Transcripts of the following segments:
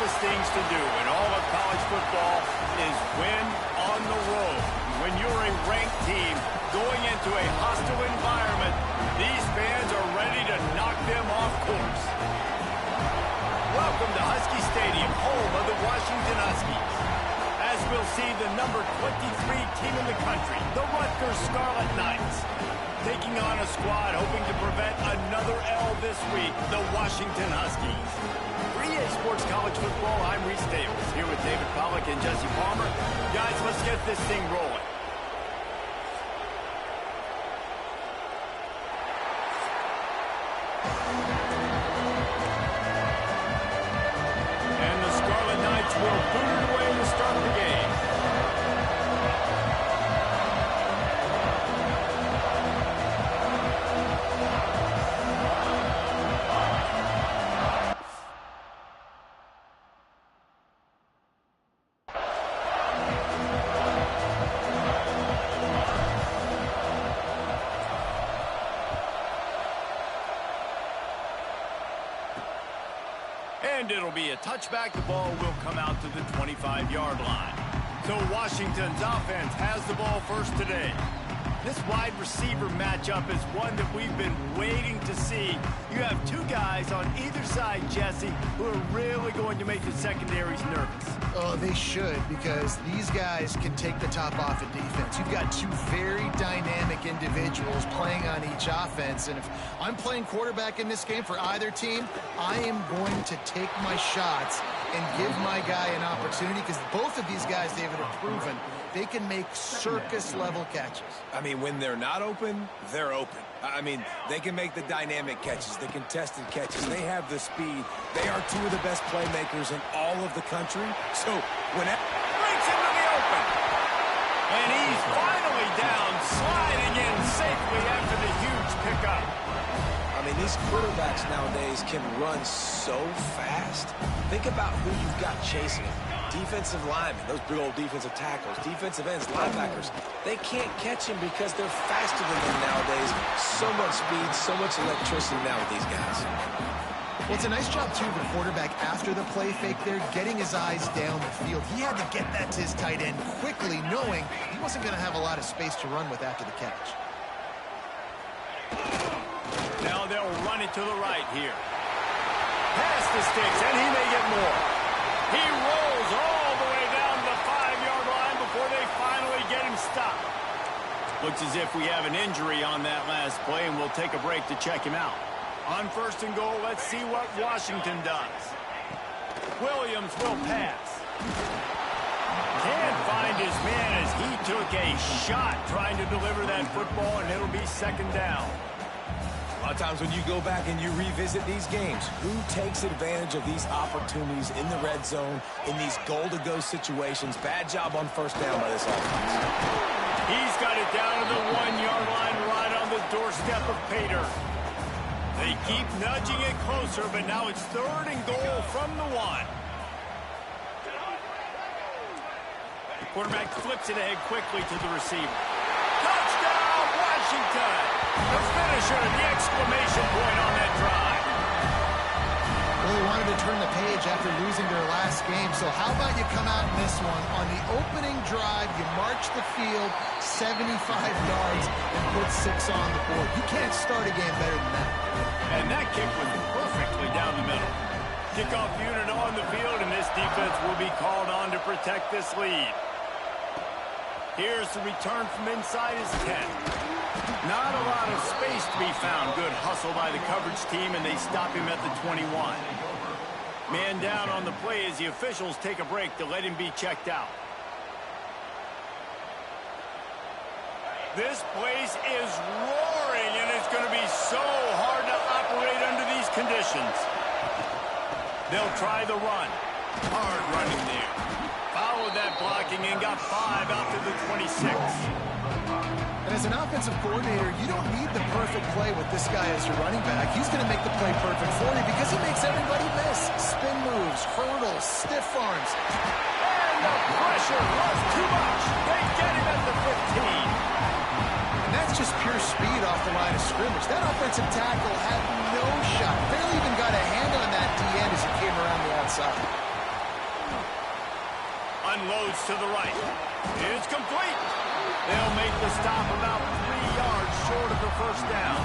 toughest things to do in all of college football is win on the road. When you're a ranked team going into a hostile environment, these fans are ready to knock them off course. Welcome to Husky Stadium, home of the Washington Huskies. As we'll see the number 23 team in the country, the Rutgers Scarlet Knights, taking on a squad hoping to prevent another L this week, the Washington Huskies. For EA Sports College Football, I'm Reese Davis, here with David Pollack and Jesse Palmer. Guys, let's get this thing rolling. And the Scarlet Knights will boot it away to start the game. And it'll be a touchback. The ball will come out to the 25-yard line. So Washington's offense has the ball first today. This wide receiver matchup is one that we've been waiting to see. You have two guys on either side, Jesse, who are really going to make the secondaries nervous. Oh, they should, because these guys can take the top off of defense. You've got two very dynamic individuals playing on each offense, and if I'm playing quarterback in this game for either team, I am going to take my shots and give my guy an opportunity, because both of these guys, David, have proven they can make circus-level catches. I mean, when they're not open, they're open. I mean, they can make the dynamic catches, the contested catches. They have the speed. They are two of the best playmakers in all of the country. So, when it breaks into the open. And he's finally down, sliding in safely after the huge pickup. I mean, these quarterbacks nowadays can run so fast. Think about who you've got chasing them. Defensive linemen, those big old defensive tackles, defensive ends, linebackers, they can't catch him because they're faster than them nowadays. So much speed, so much electricity now with these guys. Well, it's a nice job, too, the quarterback after the play fake there, getting his eyes down the field. He had to get that to his tight end quickly, knowing he wasn't going to have a lot of space to run with after the catch. Now they'll run it to the right here. Pass the sticks, and he may get more. He rolls all the way down to the 5-yard line before they finally get him stopped. Looks as if we have an injury on that last play, and we'll take a break to check him out. On first and goal, let's see what Washington does. Williams will pass. Can't find his man as he took a shot trying to deliver that football, and it'll be second down. A lot of times when you go back and you revisit these games, who takes advantage of these opportunities in the red zone, in these goal-to-go situations? Bad job on first down by this offense. He's got it down to the 1-yard line right on the doorstep of Pater. They keep nudging it closer, but now it's third and goal from the 1. The quarterback flips it ahead quickly to the receiver. Touchdown, Washington! The finisher, the exclamation point on that drive. Well, they wanted to turn the page after losing their last game, so how about you come out in this one? On the opening drive, you march the field 75 yards and put 6 on the board. You can't start a game better than that. And that kick was perfectly down the middle. Kickoff unit on the field, and this defense will be called on to protect this lead. Here's the return from inside his 10. Not a lot of space to be found. Good hustle by the coverage team, and they stop him at the 21. Man down on the play as the officials take a break to let him be checked out. This place is roaring, and it's going to be so hard to operate under these conditions. They'll try the run. Hard running there. Followed that blocking and got 5 out to the 26. And as an offensive coordinator, you don't need the perfect play with this guy as your running back. He's going to make the play perfect for you because he makes everybody miss. Spin moves, hurdles, stiff arms. And the pressure was too much. They get him at the 15. And that's just pure speed off the line of scrimmage. That offensive tackle had no shot. Barely even got a hand on that D-end as he came around the outside. Unloads to the right. It's complete. They'll make the stop about 3 yards short of the first down.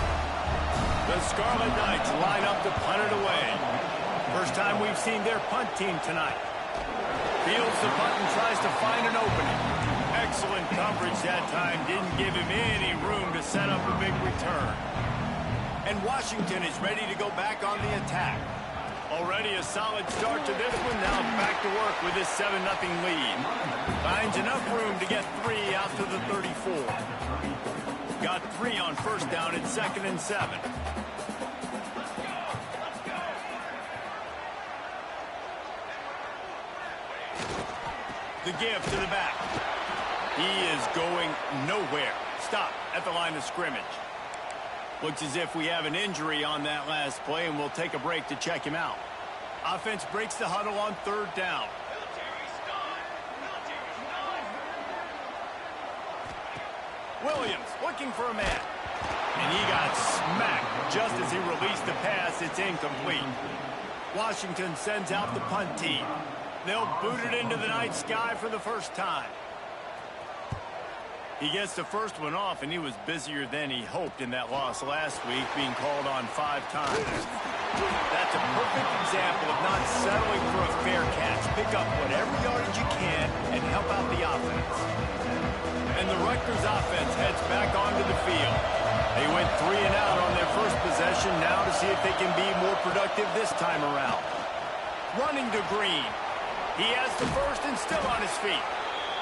The Scarlet Knights line up to punt it away. First time we've seen their punt team tonight. Fields the punt and tries to find an opening. Excellent coverage that time. Didn't give him any room to set up a big return. And Washington is ready to go back on the attack. Already a solid start to this one. Now back to work with this 7-0 lead. Finds enough room to get 3 out to the 34. Got 3 on first down at 2nd and 7. The give to the back. He is going nowhere. Stop at the line of scrimmage. Looks as if we have an injury on that last play, and we'll take a break to check him out. Offense breaks the huddle on 3rd down. Williams looking for a man. And he got smacked just as he released the pass. It's incomplete. Washington sends out the punt team. They'll boot it into the night sky for the first time. He gets the first one off, and he was busier than he hoped in that loss last week, being called on 5 times. That's a perfect example of not settling for a fair catch. Pick up whatever yardage you can and help out the offense. And the Rutgers offense heads back onto the field. They went 3 and out on their first possession, now to see if they can be more productive this time around. Running to Green. He has the first and still on his feet.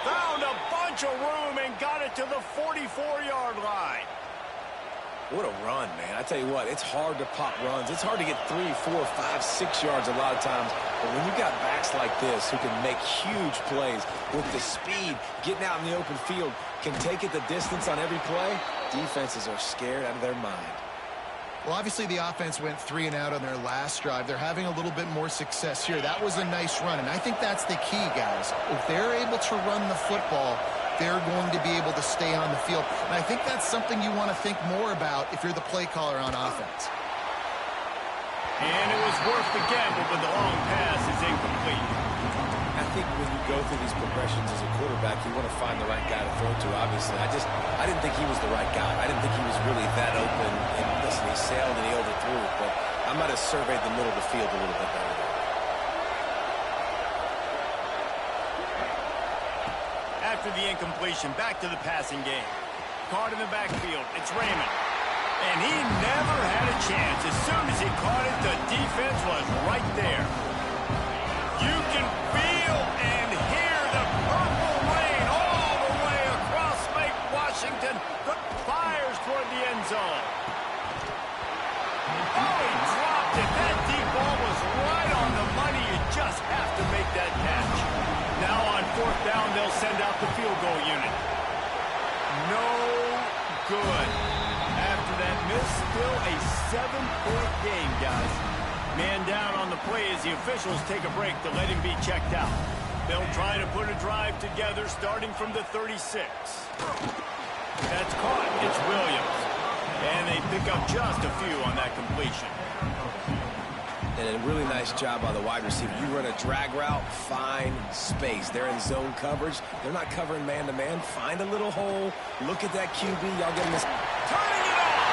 Found a bunch of room and got it to the 44-yard line. What a run, man. I tell you what, it's hard to pop runs. It's hard to get 3, 4, 5, 6 yards a lot of times. But when you've got backs like this who can make huge plays with the speed, getting out in the open field, can take it the distance on every play, defenses are scared out of their mind. Well, obviously the offense went 3 and out on their last drive. They're having a little bit more success here. That was a nice run, and I think that's the key, guys. If they're able to run the football, they're going to be able to stay on the field. And I think that's something you want to think more about if you're the play caller on offense. And it was worth the gamble, but the long pass is incomplete. I think when you go through these progressions as a quarterback, you want to find the right guy to throw to, obviously. I didn't think he was the right guy. I didn't think he was really that open. And listen, he sailed and he overthrew it, but I might have surveyed the middle of the field a little bit better. After the incompletion, back to the passing game. Caught in the backfield, it's Raymond. And he never had a chance. As soon as he caught it, the defense was right there. You can feel and hear the purple rain all the way across Lake Washington. The fires toward the end zone. Oh, he dropped it. That deep ball was right on the money. You just have to make that catch. Now on 4th down, they'll send out the field goal unit. No good. After that miss, still a 7-point game, guys. Man down on the play as the officials take a break to let him be checked out. They'll try to put a drive together starting from the 36. That's caught. It's Williams. And they pick up just a few on that completion. And a really nice job by the wide receiver. You run a drag route, find space. They're in zone coverage. They're not covering man-to-man. Find a little hole. Look at that QB. Y'all getting this. Turning it on!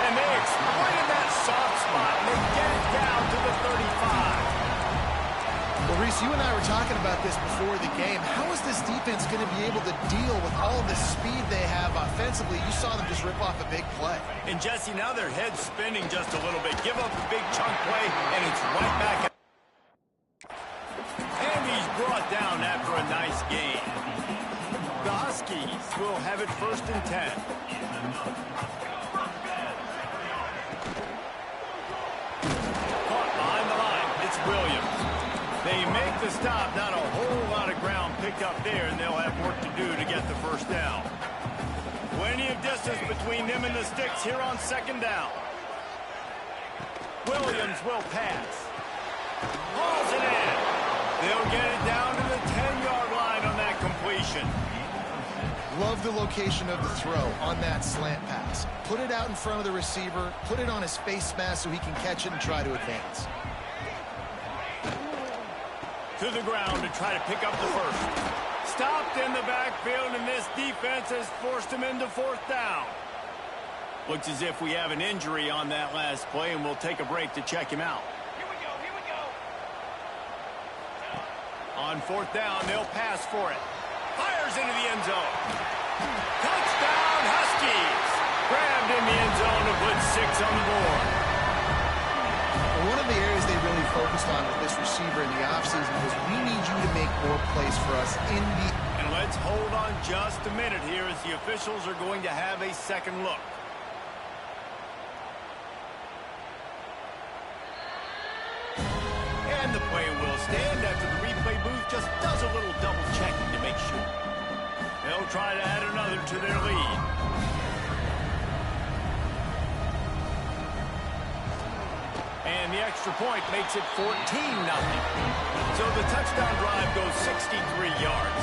And they exploited that soft spot. And they get it down to the 35. Well, Reese, you and I were talking about this before the game. How is this defense going to be able to deal with all of the speed they have offensively? You saw them just rip off a big play. And, Jesse, now their head's spinning just a little bit. Give up a big chunk play, and it's right back. And he's brought down after a nice gain. The Huskies will have it 1st and 10. Caught behind the line. It's Williams. They make the stop. Not a whole lot of ground picked up there, and they'll have work to do to get the first down. Plenty of distance between them and the sticks here on 2nd down. Williams will pass. Hauls it in. They'll get it down to the 10-yard line on that completion. Love the location of the throw on that slant pass. Put it out in front of the receiver, put it on his face mask so he can catch it and try to advance. To the ground to try to pick up the first. Stopped in the backfield, and this defense has forced him into fourth down. Looks as if we have an injury on that last play, and we'll take a break to check him out. Here we go. On fourth down, they'll pass for it. Fires into the end zone. Touchdown, Huskies! Grabbed in the end zone to put 6 on the board. One of the areas they really focused on with this receiver in the offseason was we need you to make more plays for us in the... And let's hold on just a minute here as the officials are going to have a second look. And the play will stand after the replay booth just does a little double checking to make sure. They'll try to add another to their lead. And the extra point makes it 14-0. So the touchdown drive goes 63 yards.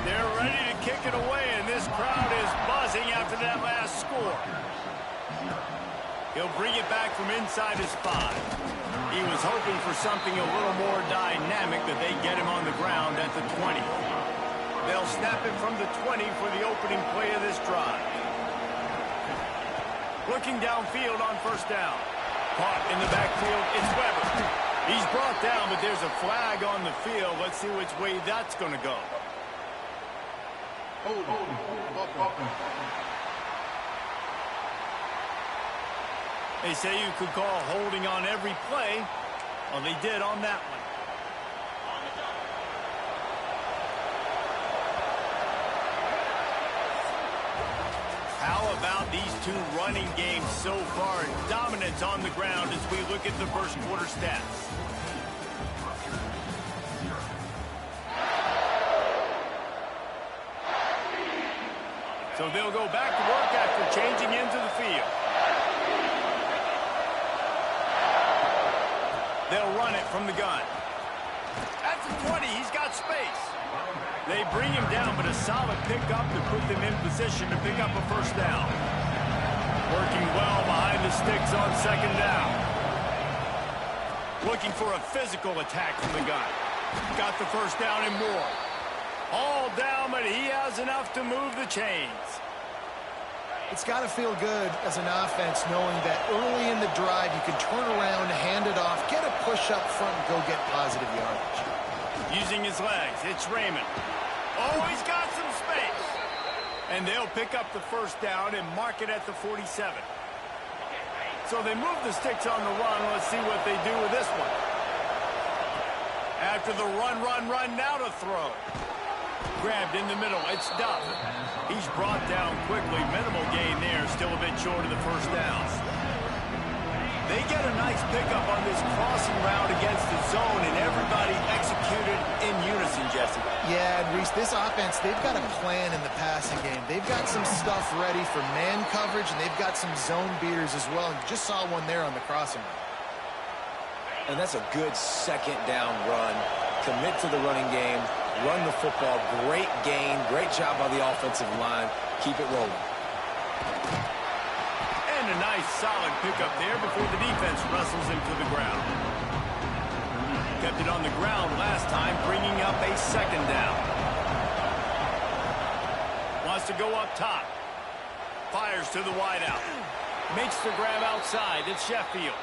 They're ready to kick it away, and this crowd is buzzing after that last score. He'll bring it back from inside his 5. He was hoping for something a little more dynamic, that they get him on the ground at the 20. They'll snap it from the 20 for the opening play of this drive. Looking downfield on first down. Caught in the backfield, it's Weber. He's brought down, but there's a flag on the field. Let's see which way that's going to go. They say you could call holding on every play. Well, they did on that one. How about these two running games so far? Dominance on the ground as we look at the first quarter stats. So they'll go back to work after changing into the field. They'll run it from the gun. At the 20, he's got space. They bring him down, but a solid pickup to put them in position to pick up a first down. Working well behind the sticks on second down. Looking for a physical attack from the gun. Got the first down and more. All down, but he has enough to move the chains. It's got to feel good as an offense knowing that early in the drive you can turn around, hand it off, get a push up front, and go get positive yardage. Using his legs, it's Raymond. Oh, he's got some space. And they'll pick up the first down and mark it at the 47. So they move the sticks on the run. Let's see what they do with this one. After the run, now to throw. Grabbed in the middle, it's Duff. He's brought down quickly. Minimal gain there, still a bit short of the first down. They get a nice pickup on this crossing route against the zone, and everybody executed in unison, Jesse. Yeah, and Reese, this offense, they've got a plan in the passing game. They've got some stuff ready for man coverage, and they've got some zone beaters as well. And you just saw one there on the crossing route. And that's a good second down run. Commit to the running game. Run the football. Great gain. Great job by the offensive line. Keep it rolling. And a nice solid pickup there before the defense wrestles him to the ground. Kept it on the ground last time, bringing up a second down. Wants to go up top. Fires to the wideout. Makes the grab outside. It's Sheffield.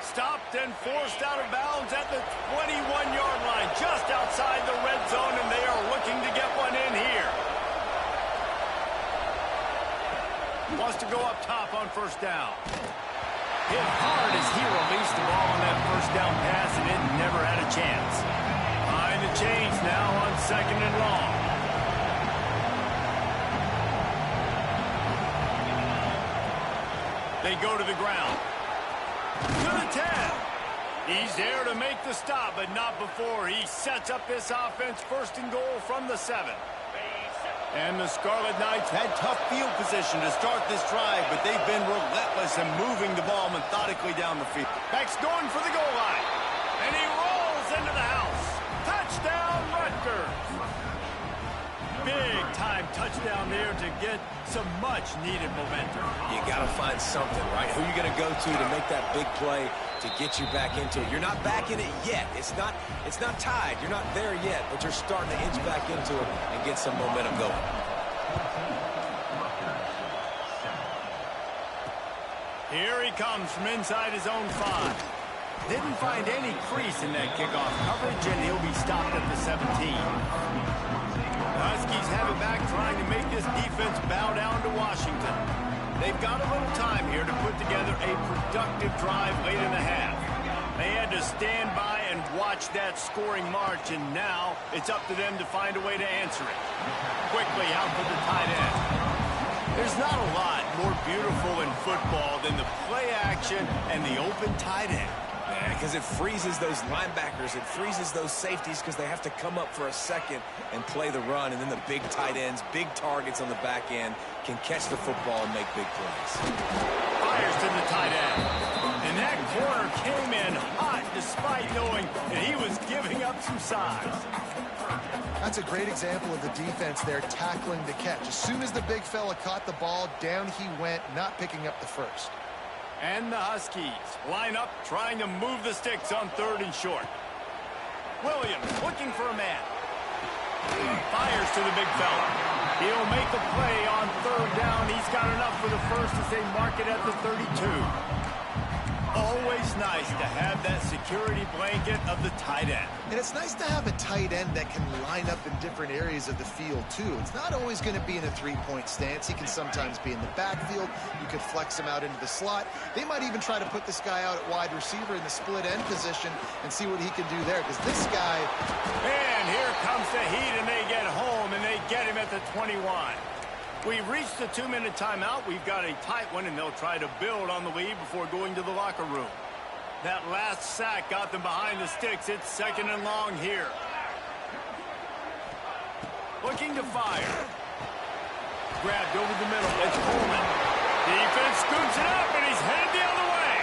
Stopped and forced out of bounds at the 21-yard line, just outside the red zone, and they are looking to get one in here. Wants to go up top on first down. Hit hard as he released the ball on that first down pass, and it never had a chance. Behind the chains now on second and long. They go to the ground. To the 10. He's there to make the stop, but not before he sets up this offense first and goal from the 7. And the Scarlet Knights had tough field position to start this drive, but they've been relentless in moving the ball methodically down the field. Beck's going for the goal line. And he rolls into the house. Touchdown, Rutgers. big-time touchdown there to get some much-needed momentum. You got to find something, right? Who are you going to go to make that big play to get you back into it? You're not back in it yet. It's not tied. You're not there yet, but you're starting to inch back into it and get some momentum going. Here he comes from inside his own 5. Didn't find any crease in that kickoff coverage, and he'll be stopped at the 17. The Huskies have it back, trying to make this defense bow down to Washington. They've got a little time here to put together a productive drive late in the half. They had to stand by and watch that scoring march, and now it's up to them to find a way to answer it. Quickly out for the tight end. There's not a lot more beautiful in football than the play action and the open tight end. Because it freezes those linebackers. It freezes those safeties because they have to come up for a second and play the run. And then the big tight ends, big targets on the back end can catch the football and make big plays. Fires to the tight end. And that corner came in hot despite knowing that he was giving up some size. That's a great example of the defense there tackling the catch. As soon as the big fella caught the ball, down he went, not picking up the first. And the Huskies line up, trying to move the sticks on 3rd and short. Williams looking for a man. Fires to the big fella. He'll make a play on 3rd down. He's got enough for the first as they mark it at the 32. Always nice to have that security blanket of the tight end. And it's nice to have a tight end that can line up in different areas of the field, too. It's not always going to be in a three-point stance. He can sometimes be in the backfield. You could flex him out into the slot. They might even try to put this guy out at wide receiver in the split end position and see what he can do there, because this guy... And here comes the heat, and they get home, and they get him at the 21. We've reached the 2-minute timeout. We've got a tight one, and they'll try to build on the lead before going to the locker room. That last sack got them behind the sticks. It's 2nd and long here. Looking to fire. Grabbed over the middle. It's Coleman. Defense scoops it up, and he's headed the other way.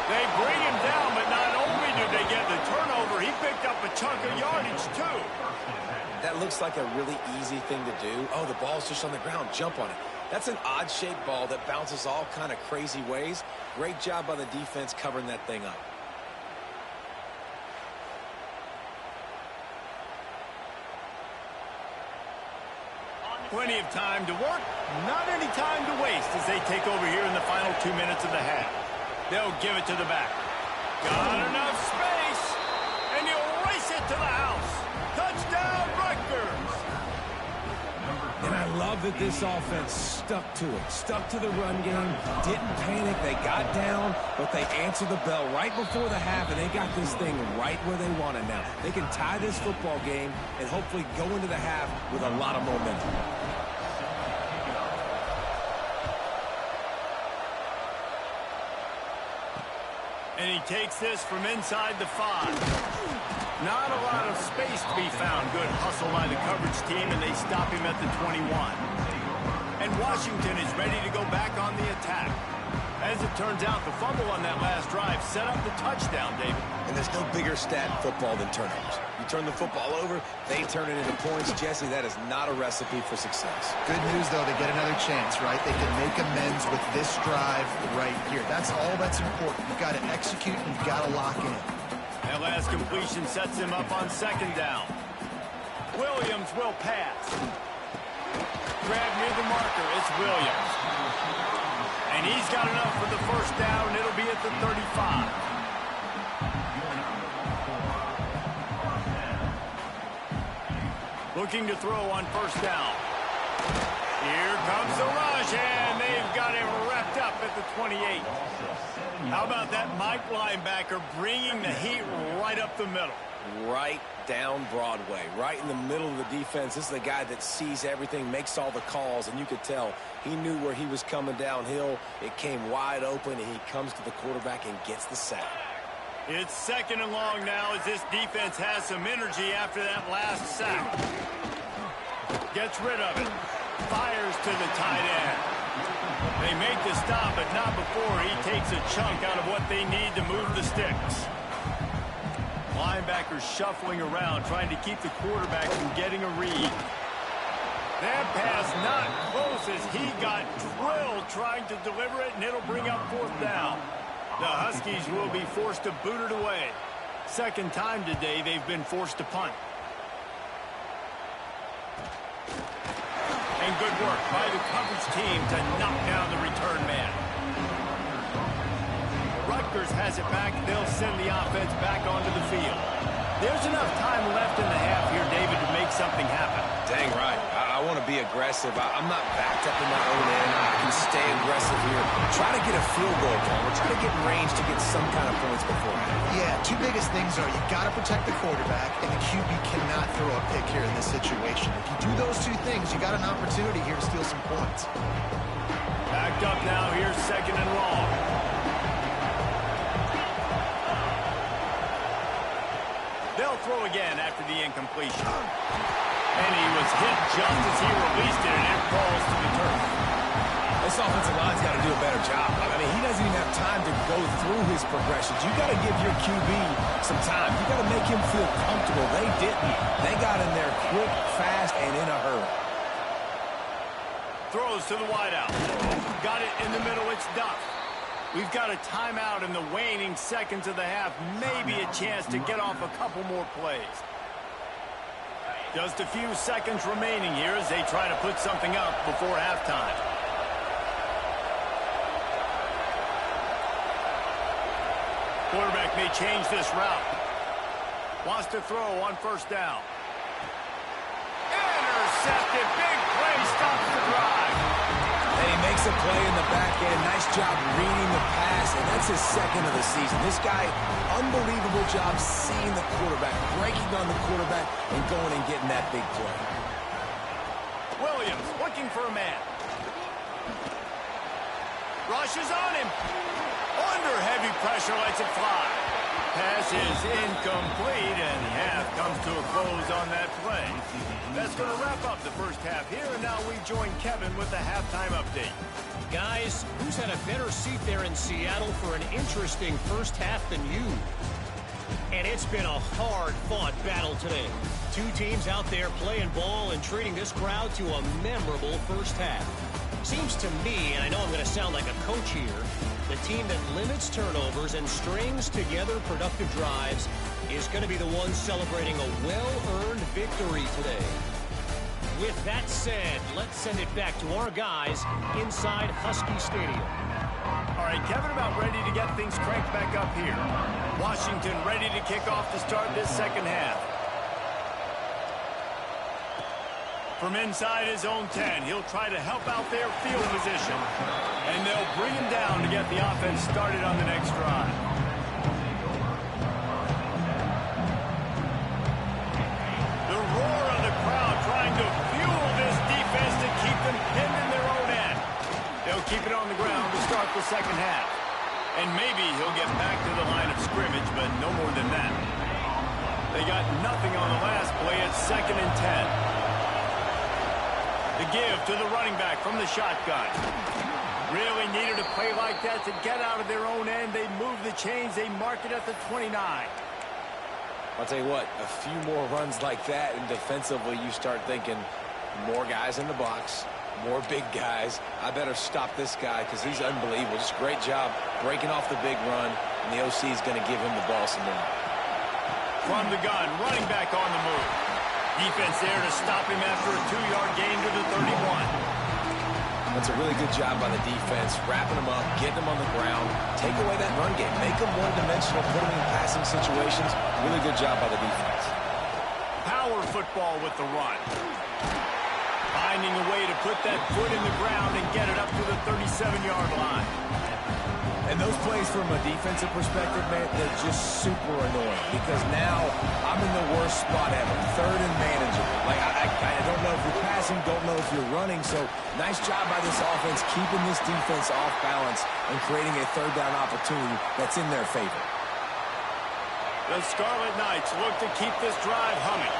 They bring him down, but not only did they get the turnover, he picked up a chunk of yardage, too. That looks like a really easy thing to do. Oh, the ball's just on the ground. Jump on it. That's an odd-shaped ball that bounces all kind of crazy ways. Great job by the defense covering that thing up. Plenty of time to work, not any time to waste as they take over here in the final 2 minutes of the half. They'll give it to the back. Got enough space, and he'll race it to the house. Touchdown, Rutgers! And I love that this offense stuck to it, stuck to the run game, didn't panic. They got down, but they answered the bell right before the half, and they got this thing right where they want it now. They can tie this football game and hopefully go into the half with a lot of momentum. And he takes this from inside the 5. Not a lot of space to be found. Good hustle by the coverage team, and they stop him at the 21. And Washington is ready to go back on the attack. As it turns out, the fumble on that last drive set up the touchdown, David. And there's no bigger stat in football than turnovers. You turn the football over, they turn it into points. Jesse, that is not a recipe for success. Good news, though, they get another chance, right? They can make amends with this drive right here. That's all that's important. You've got to execute, and you've got to lock in. That last completion sets him up on 2nd down. Williams will pass. Grab near the marker. It's Williams. And he's got enough for the 1st down. It'll be at the 35. Looking to throw on 1st down. Here comes the rush, and they've got him wrapped up at the 28. How about that Mike linebacker bringing the heat right up the middle? Right down Broadway, right in the middle of the defense. This is the guy that sees everything, makes all the calls, and you could tell he knew where he was coming downhill. It came wide open, and he comes to the quarterback and gets the sack. It's 2nd and long now as this defense has some energy after that last sack. Gets rid of it. Fires to the tight end. They make the stop, but not before he takes a chunk out of what they need to move the sticks. Linebackers shuffling around, trying to keep the quarterback from getting a read. That pass not close as he got drilled trying to deliver it, and it'll bring up 4th down. The Huskies will be forced to boot it away. Second time today they've been forced to punt. And good work by the coverage team to knock down the return man. Rutgers has it back. They'll send the offense back onto the field. There's enough time left in the half here, David, to make something happen. Dang right. I want to be aggressive. I'm not backed up in my own end. I can stay aggressive here. Try to get a field goal, Palmer. Try to get in range to get some kind of points beforehand. Yeah, two biggest things are you got to protect the quarterback, and the QB cannot throw a pick here in this situation. If you do those two things, you got an opportunity here to steal some points. Backed up now. Here's 2nd and long. They'll throw again after the incompletion. And he was hit just as he released it, and it falls to the turf. This offensive line's got to do a better job. I mean, he doesn't even have time to go through his progressions. You got to give your QB some time. You got to make him feel comfortable. They didn't. They got in there quick, fast, and in a hurry. Throws to the wideout. Got it in the middle. It's Duff. We've got a timeout in the waning seconds of the half. Maybe a chance to get off a couple more plays. Just a few seconds remaining here as they try to put something up before halftime. Quarterback may change this route. Wants to throw on 1st down. Intercepted. Big play. Stops the drive. And he makes a play in the back end. Nice job reading the pass, and that's his 2nd of the season. This guy, unbelievable job seeing the quarterback, breaking on the quarterback, and going and getting that big play. Williams looking for a man. Rushes on him. Under heavy pressure, lets it fly. Pass is incomplete, and half comes to a close on that play. That's going to wrap up the first half here, and now we join Kevin with the halftime update. Guys, who's had a better seat there in Seattle for an interesting first half than you? And it's been a hard-fought battle today. Two teams out there playing ball and treating this crowd to a memorable first half. Seems to me, and I know I'm going to sound like a coach here, the team that limits turnovers and strings together productive drives is going to be the one celebrating a well-earned victory today. With that said, let's send it back to our guys inside Husky Stadium. All right, Kevin, about ready to get things cranked back up here. Washington ready to kick off to start this second half. From inside his own 10, he'll try to help out their field position. And they'll bring him down to get the offense started on the next drive. The roar of the crowd trying to fuel this defense to keep them pinned in their own end. They'll keep it on the ground to start the second half. And maybe he'll get back to the line of scrimmage, but no more than that. They got nothing on the last play at 2nd and 10. The give to the running back from the shotgun. Really needed a play like that to get out of their own end. They move the chains. They mark it at the 29. I'll tell you what, a few more runs like that, and defensively you start thinking more guys in the box, more big guys. I better stop this guy because he's unbelievable. Just great job breaking off the big run, and the OC is going to give him the ball some more. From the gun, running back on the move. Defense there to stop him after a 2-yard gain to the 31. That's a really good job by the defense, wrapping them up, getting them on the ground, take away that run game, make them one-dimensional, put them in passing situations. Really good job by the defense. Power football with the run. Finding a way to put that foot in the ground and get it up to the 37-yard line. And those plays from a defensive perspective, man, they're just super annoying because now I'm in the worst spot ever, 3rd and manageable. Like, I don't know if you're passing, don't know if you're running. So nice job by this offense keeping this defense off balance and creating a 3rd down opportunity that's in their favor. The Scarlet Knights look to keep this drive humming.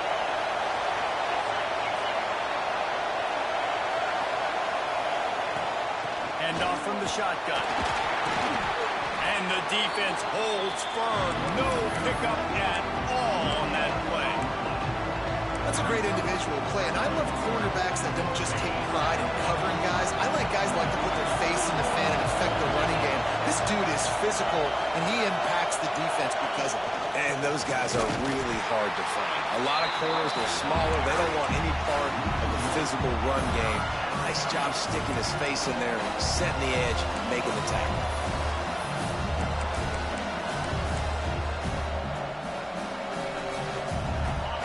Hand off from the shotgun. And the defense holds firm. No pickup at all on that play. That's a great individual play, and I love cornerbacks that don't just take pride in covering guys. I like guys that like to put their face in the fan and affect the running game. This dude is physical, and he impacts the defense because of it. And those guys are really hard to find. A lot of corners, they're smaller. They don't want any part of the physical run game. Nice job sticking his face in there, setting the edge, making the tackle.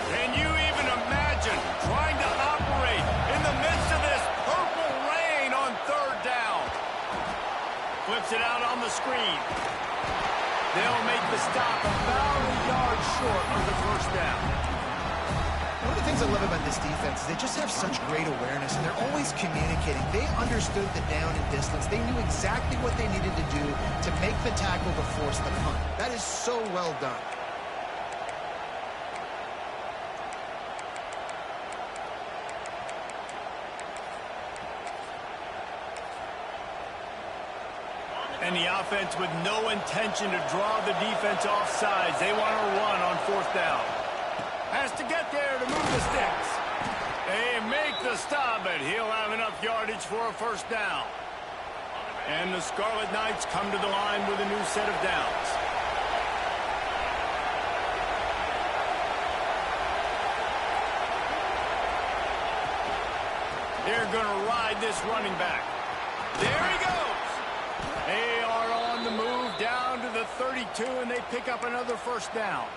Can you even imagine trying to operate in the midst of this purple rain on third down? Flips it out on the screen. They'll make the stop about a yard short of the first down. One of the things I love about this defense is they just have such great awareness, and they're always communicating. They understood the down and distance. They knew exactly what they needed to do to make the tackle to force the punt. That is so well done. And the offense with no intention to draw the defense off sides. They want to run on fourth down. Has to get there to move the sticks. They make the stop, but he'll have enough yardage for a first down. And the Scarlet Knights come to the line with a new set of downs. They're going to ride this running back. There he goes. They are on the move down to the 32, and they pick up another first down.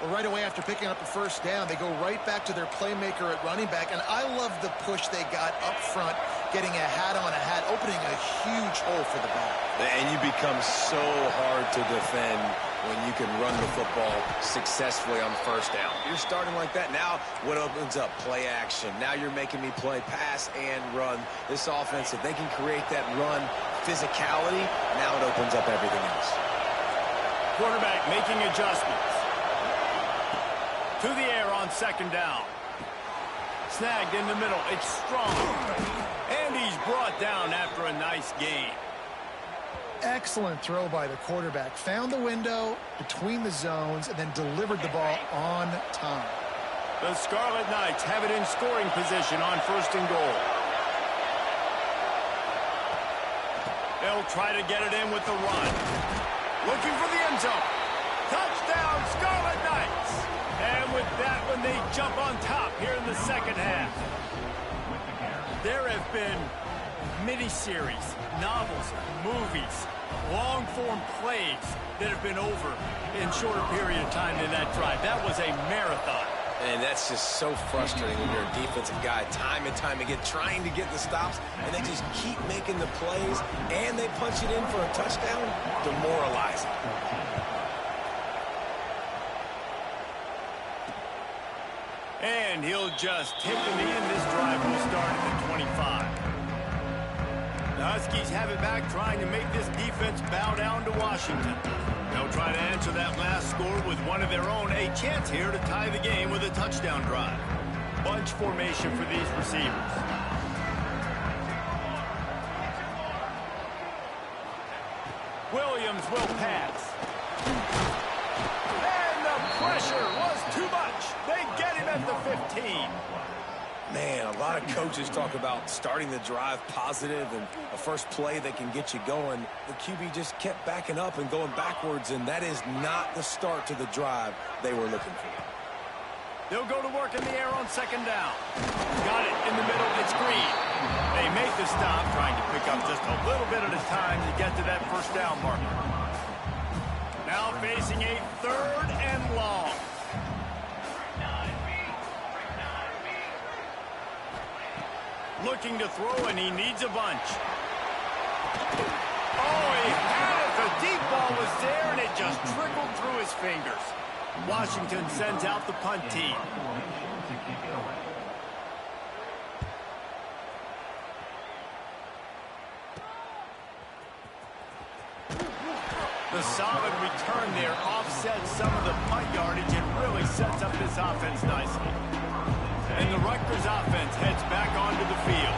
Well, right away after picking up a first down, they go right back to their playmaker at running back, and I love the push they got up front, getting a hat on a hat, opening a huge hole for the back. And you become so hard to defend when you can run the football successfully on first down. You're starting like that. Now what opens up? Play action. Now you're making me play pass and run. This offense, if they can create that run physicality, now it opens up everything else. Quarterback making adjustments. To the air on second down. Snagged in the middle. It's strong. And he's brought down after a nice gain. Excellent throw by the quarterback. Found the window between the zones and then delivered the ball on time. The Scarlet Knights have it in scoring position on first and goal. They'll try to get it in with the run. Looking for the end zone. Touchdown, Scarlet Knights. And with that one, they jump on top here in the second half. There have been miniseries, novels, movies, long-form plays that have been over in shorter period of time than that drive. That was a marathon. And that's just so frustrating when you're a defensive guy, time and time again, trying to get the stops, and they just keep making the plays, and they punch it in for a touchdown. Demoralizing. And he'll just tip in the end. This drive will start at the 25. The Huskies have it back, trying to make this defense bow down to Washington. They'll try to answer that last score with one of their own. A chance here to tie the game with a touchdown drive. Bunch formation for these receivers. Williams will pass. And the pressure was too much. They get him at the 15. Man, a lot of coaches talk about starting the drive positive and a first play that can get you going. The QB just kept backing up and going backwards, and that is not the start to the drive they were looking for. They'll go to work in the air on second down. Got it in the middle. It's Green. They make the stop, trying to pick up just a little bit at a time to get to that first down marker. Now facing a third and long. Looking to throw, and he needs a bunch. Oh, he had it. The deep ball was there, and it just trickled through his fingers. Washington sends out the punt team. The solid return there offsets some of the punt yardage and really sets up this offense nicely. And the Rutgers offense heads back onto the field.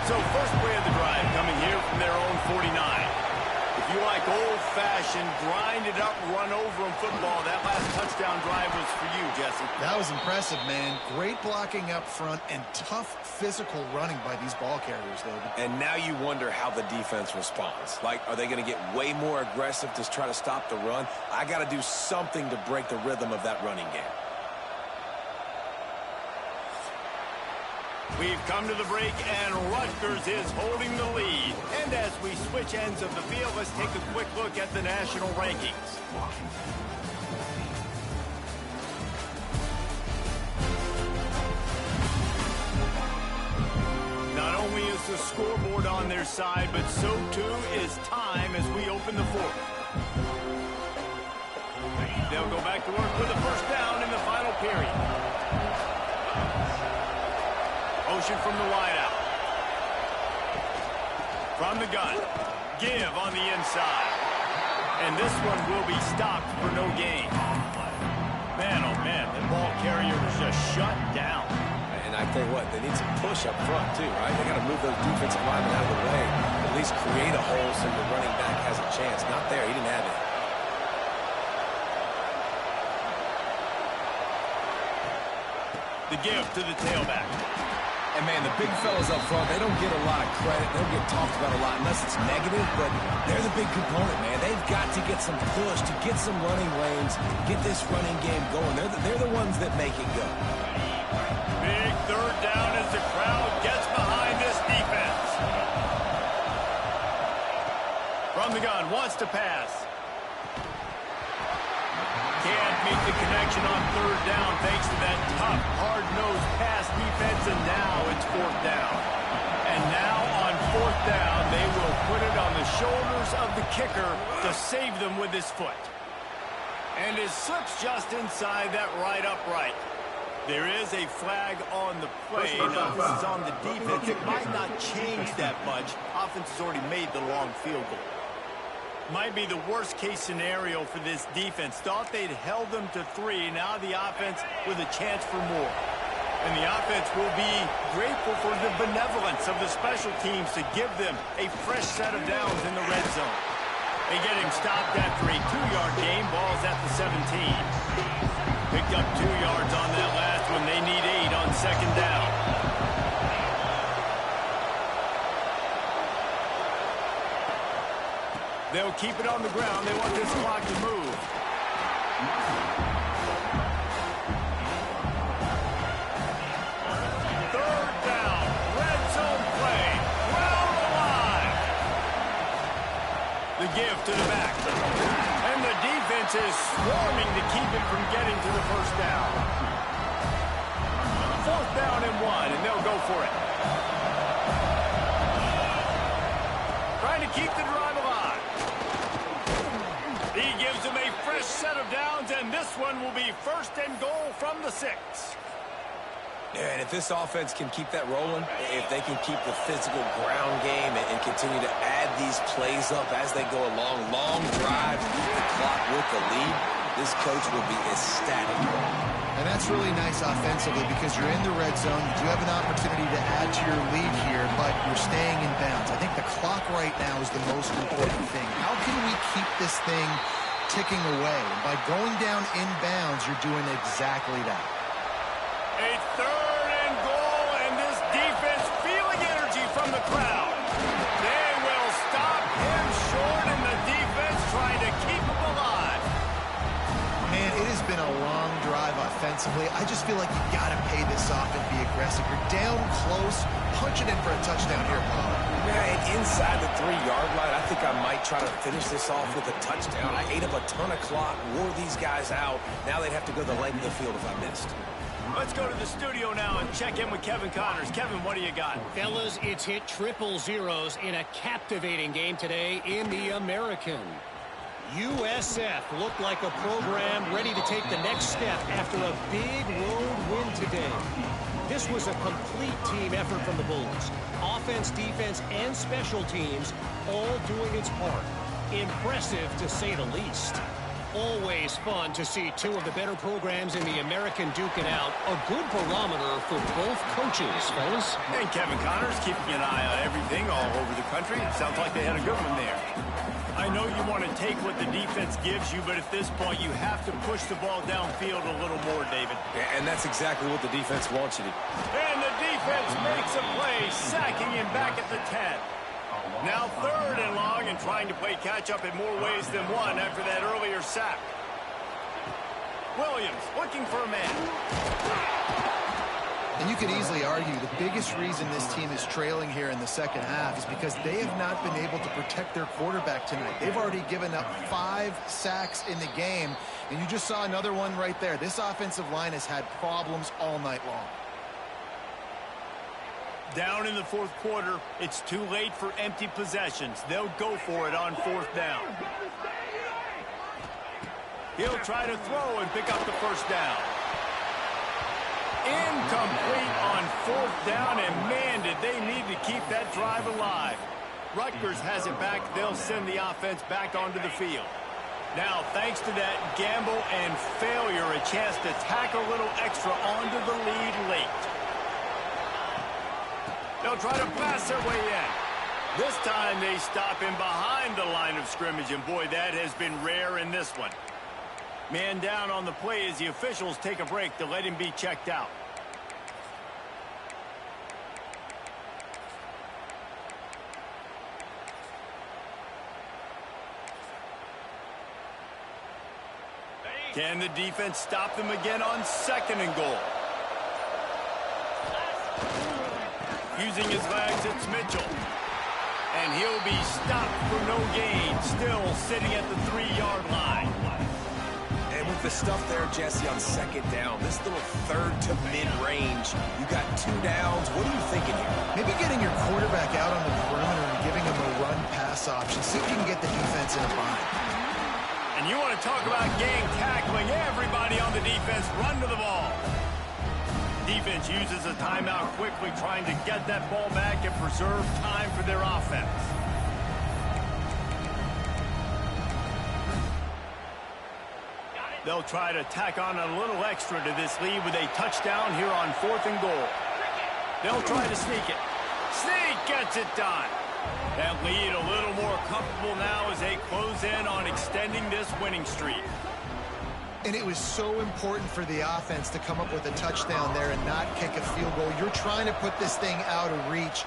So first play of the drive coming here from their own 49. If you like old-fashioned, grind-it-up, run-over-'em football. That last touchdown drive was for you, Jesse. That was impressive, man. Great blocking up front and tough physical running by these ball carriers, David. And now you wonder how the defense responds. Like, are they going to get way more aggressive to try to stop the run? I got to do something to break the rhythm of that running game. We've come to the break, and Rutgers is holding the lead. And as we switch ends of the field, let's take a quick look at the national rankings. Not only is the scoreboard on their side, but so too is time as we open the fourth. They'll go back to work with a first down in the final period. Motion from the wideout. From the gun. Give on the inside. And this one will be stopped for no gain. Man, oh man, the ball carrier was just shut down. And I tell you what, they need some push up front too, right? They got to move those defensive linemen out of the way. At least create a hole so the running back has a chance. Not there. He didn't have it. The give to the tailback. And, man, the big fellas up front, they don't get a lot of credit. They don't get talked about a lot unless it's negative, but they're the big component, man. They've got to get some push, to get some running lanes, get this running game going. They're the ones that make it go. Big third down as the crowd gets behind this defense. From the gun, wants to pass. Can't make the connection on third down thanks to that tough, hard-nosed pass defense, and now it's fourth down. And now on fourth down, they will put it on the shoulders of the kicker to save them with his foot. And it slips just inside that right upright. There is a flag on the play. Now, this is on the defense. It might not change that much. Offense has already made the long field goal. Might be the worst-case scenario for this defense. Thought they'd held them to 3. Now the offense with a chance for more. And the offense will be grateful for the benevolence of the special teams to give them a fresh set of downs in the red zone. They get him stopped after a 2-yard gain. Ball's at the 17. Picked up 2 yards on that last one. They need 8 on second down. They'll keep it on the ground. They want this clock to move. Third down. Red zone play. Well alive. The give to the back. And the defense is swarming to keep it from getting to the first down. Fourth down and 1, and they'll go for it. Trying to keep the drive alive. He gives them a fresh set of downs, and this one will be first and goal from the 6. Yeah, and if this offense can keep that rolling, if they can keep the physical ground game and continue to add these plays up as they go along, long drive, the clock with the lead, this coach will be ecstatic. And that's really nice offensively because you're in the red zone. You do have an opportunity to add to your lead here, but you're staying in bounds. I think the clock right now is the most important thing. How can we keep this thing ticking away? And by going down in bounds, you're doing exactly that. A third and goal, and this defense feeling energy from the crowd. They will stop him short, and the defense trying to keep him alive. Man, it has been a long drive offensively. I just feel like you got to pay this off and be aggressive. You're down close, punching in for a touchdown here, Paul. Yeah, and inside the 3-yard line, I think I might try to finish this off with a touchdown. I ate up a ton of clock, wore these guys out. Now they'd have to go the length of the field if I missed. Let's go to the studio now and check in with Kevin Connors. Kevin, what do you got? Fellas, it's hit triple zeros in a captivating game today in the American. USF looked like a program ready to take the next step after a big road win today. This was a complete team effort from the Bulls. Offense, defense, and special teams all doing its part. Impressive to say the least. Always fun to see two of the better programs in the American duke it out. A good barometer for both coaches, fellas. And Kevin Connors keeping an eye on everything all over the country. Sounds like they had a good one there. I know you want to take what the defense gives you, but at this point, you have to push the ball downfield a little more, David. Yeah, and that's exactly what the defense wants you to do. And the defense makes a play, sacking him back at the 10. Now 3rd and long and trying to play catch-up in more ways than one after that earlier sack. Williams looking for a man. And you could easily argue the biggest reason this team is trailing here in the second half is because they have not been able to protect their quarterback tonight. They've already given up 5 sacks in the game, and you just saw another one right there. This offensive line has had problems all night long. Down in the 4th quarter, it's too late for empty possessions. They'll go for it on 4th down. He'll try to throw and pick up the 1st down. Incomplete on 4th down, and man, did they need to keep that drive alive. Rutgers has it back. They'll send the offense back onto the field. Now, thanks to that gamble and failure, a chance to tack a little extra onto the lead late. They'll try to blast their way in. This time they stop him behind the line of scrimmage, and boy, that has been rare in this one. Man down on the play as the officials take a break to let him be checked out. Can the defense stop them again on 2nd and goal? Using his legs, it's Mitchell. And he'll be stopped for no gain, still sitting at the 3-yard line. And with the stuff there, Jesse, on 2nd down, this little 3rd to mid-range, you got 2 downs. What are you thinking here? Maybe getting your quarterback out on the perimeter and giving him a run-pass option. See if you can get the defense in a bind. And you want to talk about game tackling. Everybody on the defense run to the ball. Defense uses a timeout quickly, trying to get that ball back and preserve time for their offense. They'll try to tack on a little extra to this lead with a touchdown here on 4th and goal. They'll try to sneak it. Sneak gets it done. That lead a little more comfortable now as they close in on extending this winning streak. And it was so important for the offense to come up with a touchdown there and not kick a field goal. You're trying to put this thing out of reach.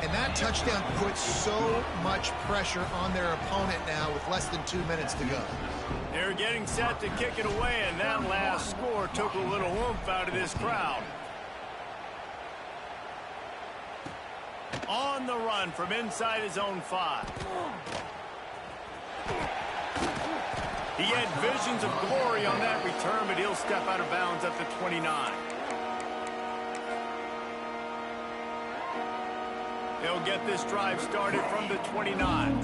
And that touchdown puts so much pressure on their opponent now with less than 2 minutes to go. They're getting set to kick it away, and that last score took a little oomph out of this crowd. On the run from inside his own 5. He had visions of glory on that return, but he'll step out of bounds at the 29. They'll get this drive started from the 29.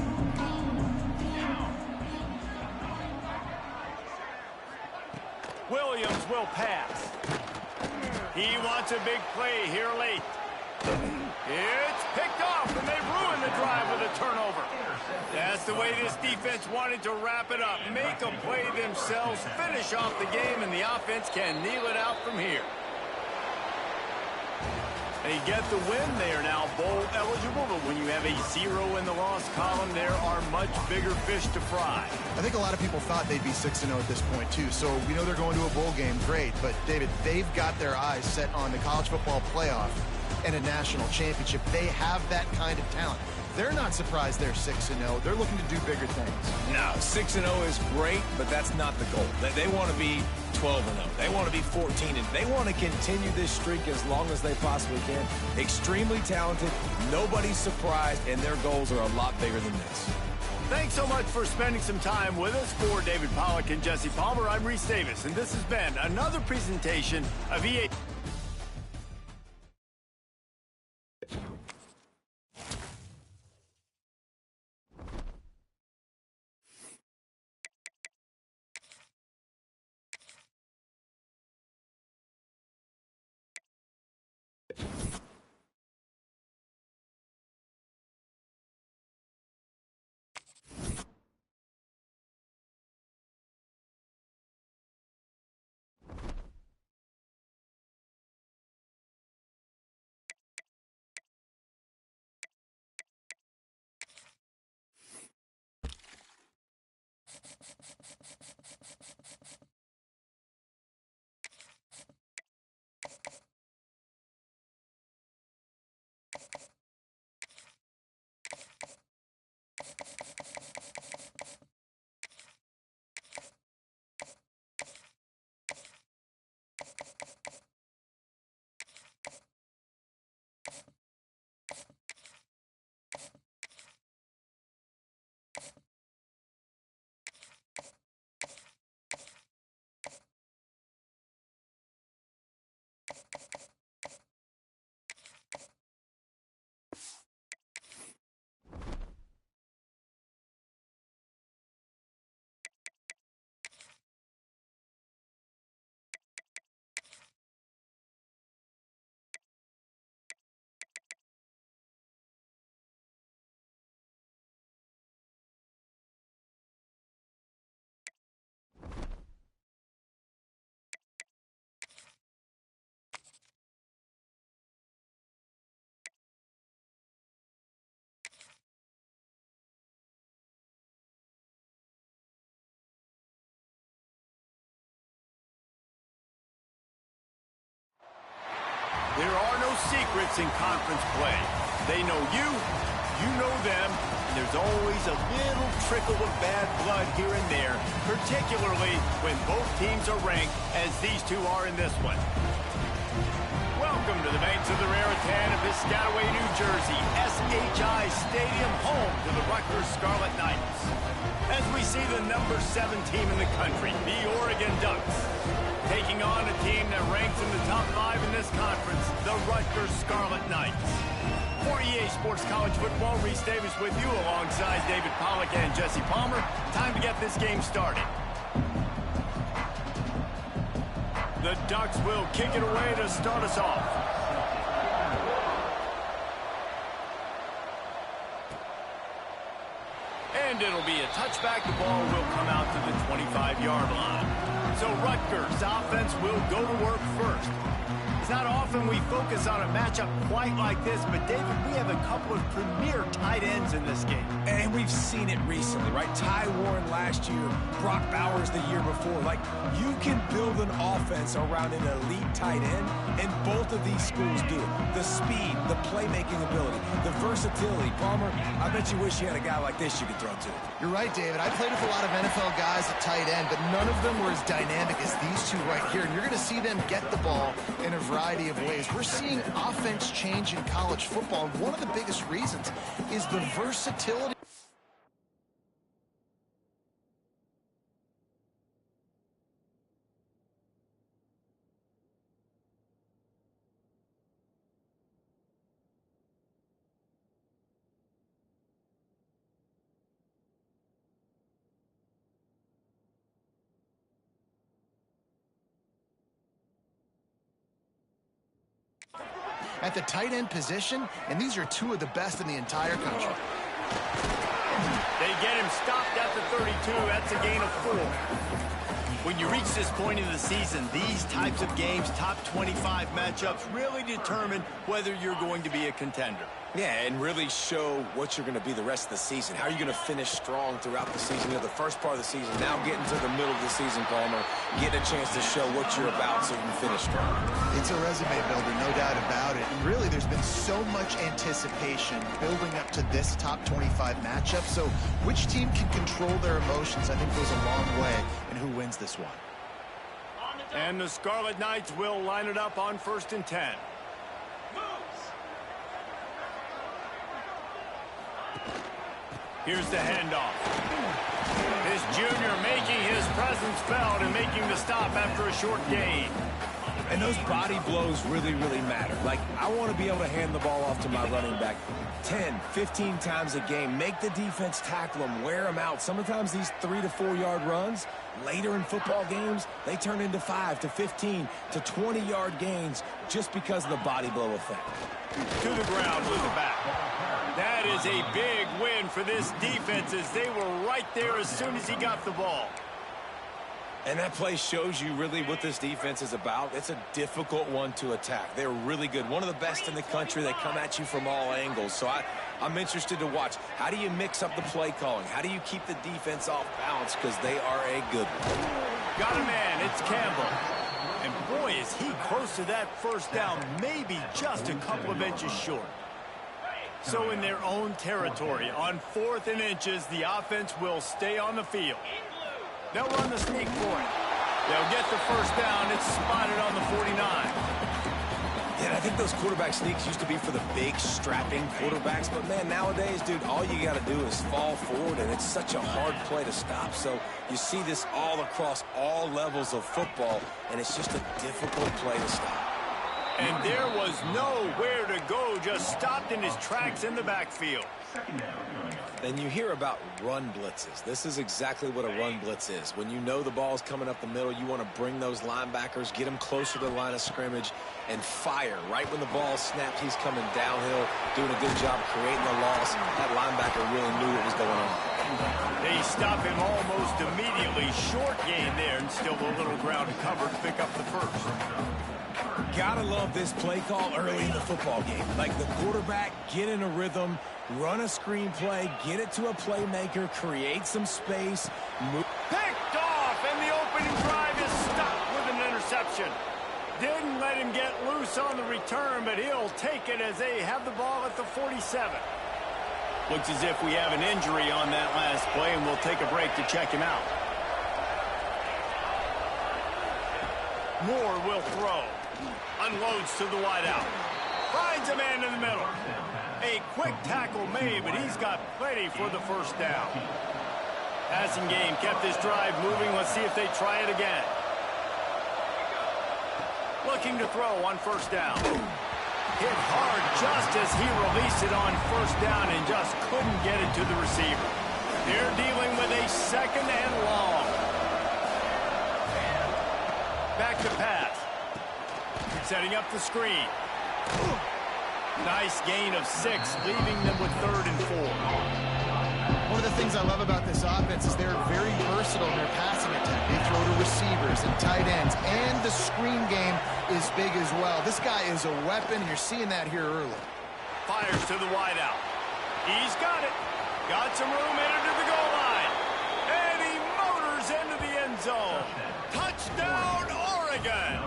Williams will pass. He wants a big play here late. It's picked off, and they ruin the drive with a turnover. That's the way this defense wanted to wrap it up. Make a play themselves, finish off the game, and the offense can kneel it out from here. They get the win. They are now bowl eligible, but when you have a 0 in the loss column, there are much bigger fish to fry. I think a lot of people thought they'd be 6-0 at this point, too. So we know they're going to a bowl game. Great. But, David, they've got their eyes set on the college football playoff and a national championship. They have that kind of talent. They're not surprised they're 6-0. They're looking to do bigger things. No, 6-0 is great, but that's not the goal. They want to be 12-0. They want to be 14-0. They want to continue this streak as long as they possibly can. Extremely talented. Nobody's surprised, and their goals are a lot bigger than this. Thanks so much for spending some time with us. For David Pollack and Jesse Palmer, I'm Reese Davis, and this has been another presentation of EA. There are no secrets in conference play. They know you, you know them, and there's always a little trickle of bad blood here and there, particularly when both teams are ranked, as these two are in this one. Welcome to the banks of the Raritan of Piscataway, New Jersey, SHI Stadium, home to the Rutgers Scarlet Knights. As we see the number 7 team in the country, the Oregon Ducks, taking on a team that ranks in the top 5 in this conference, the Rutgers Scarlet Knights. For EA Sports College Football, Reese Davis with you alongside David Pollack and Jesse Palmer. Time to get this game started. The Ducks will kick it away to start us off. And it'll be a touchback. The ball will come out to the 25-yard line. So Rutgers offense will go to work first. It's not often we focus on a matchup quite like this, but David, we have a couple of premier tight ends in this game. And we've seen it recently, right? Ty Warren last year, Brock Bowers the year before. Like, you can build an offense around an elite tight end, and both of these schools do it. The speed, the playmaking ability, the versatility. Palmer, I bet you wish you had a guy like this you could throw to. You're right, David. I played with a lot of NFL guys at tight end, but none of them were as dynamic as these two right here. And you're going to see them get the ball in a variety of ways. We're seeing offense change in college football, and one of the biggest reasons is the versatility. At the tight end position, and these are two of the best in the entire country. They get him stopped at the 32. That's a gain of 4. When you reach this point in the season, these types of games, top 25 matchups, really determine whether you're going to be a contender. Yeah, and really show what you're going to be the rest of the season. How are you going to finish strong throughout the season? You know, the first part of the season, now getting to the middle of the season, Palmer, getting a chance to show what you're about so you can finish strong. It's a resume builder, no doubt about it. And really, there's been so much anticipation building up to this top 25 matchup. So which team can control their emotions, I think, goes a long way in who wins this one. And the Scarlet Knights will line it up on 1st and 10. Here's the handoff. This junior making his presence felt and making the stop after a short gain. And those body blows really, really matter. Like, I want to be able to hand the ball off to my running back 10, 15 times a game. Make the defense tackle them, wear them out. Sometimes these 3 to 4 yard runs, later in football games, they turn into 5 to 15 to 20-yard gains just because of the body blow effect. To the ground with the back. That is a big win for this defense as they were right there as soon as he got the ball. And that play shows you really what this defense is about. It's a difficult one to attack. They're really good. One of the best in the country. They come at you from all angles. So I'm interested to watch. How do you mix up the play calling? How do you keep the defense off balance? Because they are a good one. Got a man. It's Campbell. And boy, is he close to that first down. Maybe just a couple of inches short. So in their own territory, on 4th and inches, the offense will stay on the field. They'll run the sneak for it. They'll get the first down. It's spotted on the 49. Yeah, I think those quarterback sneaks used to be for the big, strapping quarterbacks. But, man, nowadays, dude, all you got to do is fall forward, and it's such a hard play to stop. So you see this all across all levels of football, and it's just a difficult play to stop. And there was nowhere to go, just stopped in his tracks in the backfield. And you hear about run blitzes. This is exactly what a run blitz is. When you know the ball's coming up the middle, you want to bring those linebackers, get them closer to the line of scrimmage, and fire. Right when the ball snaps, he's coming downhill, doing a good job creating the loss. That linebacker really knew what was going on. They stop him almost immediately. Short gain there, and still a little ground to cover to pick up the first. Gotta love this play call early in the football game. Like the quarterback, get in a rhythm, run a screen play, get it to a playmaker, create some space. Picked off, and the opening drive is stopped with an interception. Didn't let him get loose Pass on the return, but he'll take it as they have the ball at the 47. Looks as if we have an injury on that last play, and we'll take a break to check him out. Moore will throw. Unloads to the wideout. Finds a man in the middle. A quick tackle made, but he's got plenty for the first down. Passing game kept this drive moving. Let's see if they try it again. Looking to throw on first down. Hit hard just as he released it on first down and just couldn't get it to the receiver. They're dealing with a second and long. Back to pass. Setting up the screen. Nice gain of 6, leaving them with 3rd and 4. One of the things I love about this offense is they're very versatile in their passing attack. They throw to receivers and tight ends, and the screen game is big as well. This guy is a weapon, and you're seeing that here early. Fires to the wideout. He's got it. Got some room headed to the goal line. And he motors into the end zone. Touchdown, Oregon.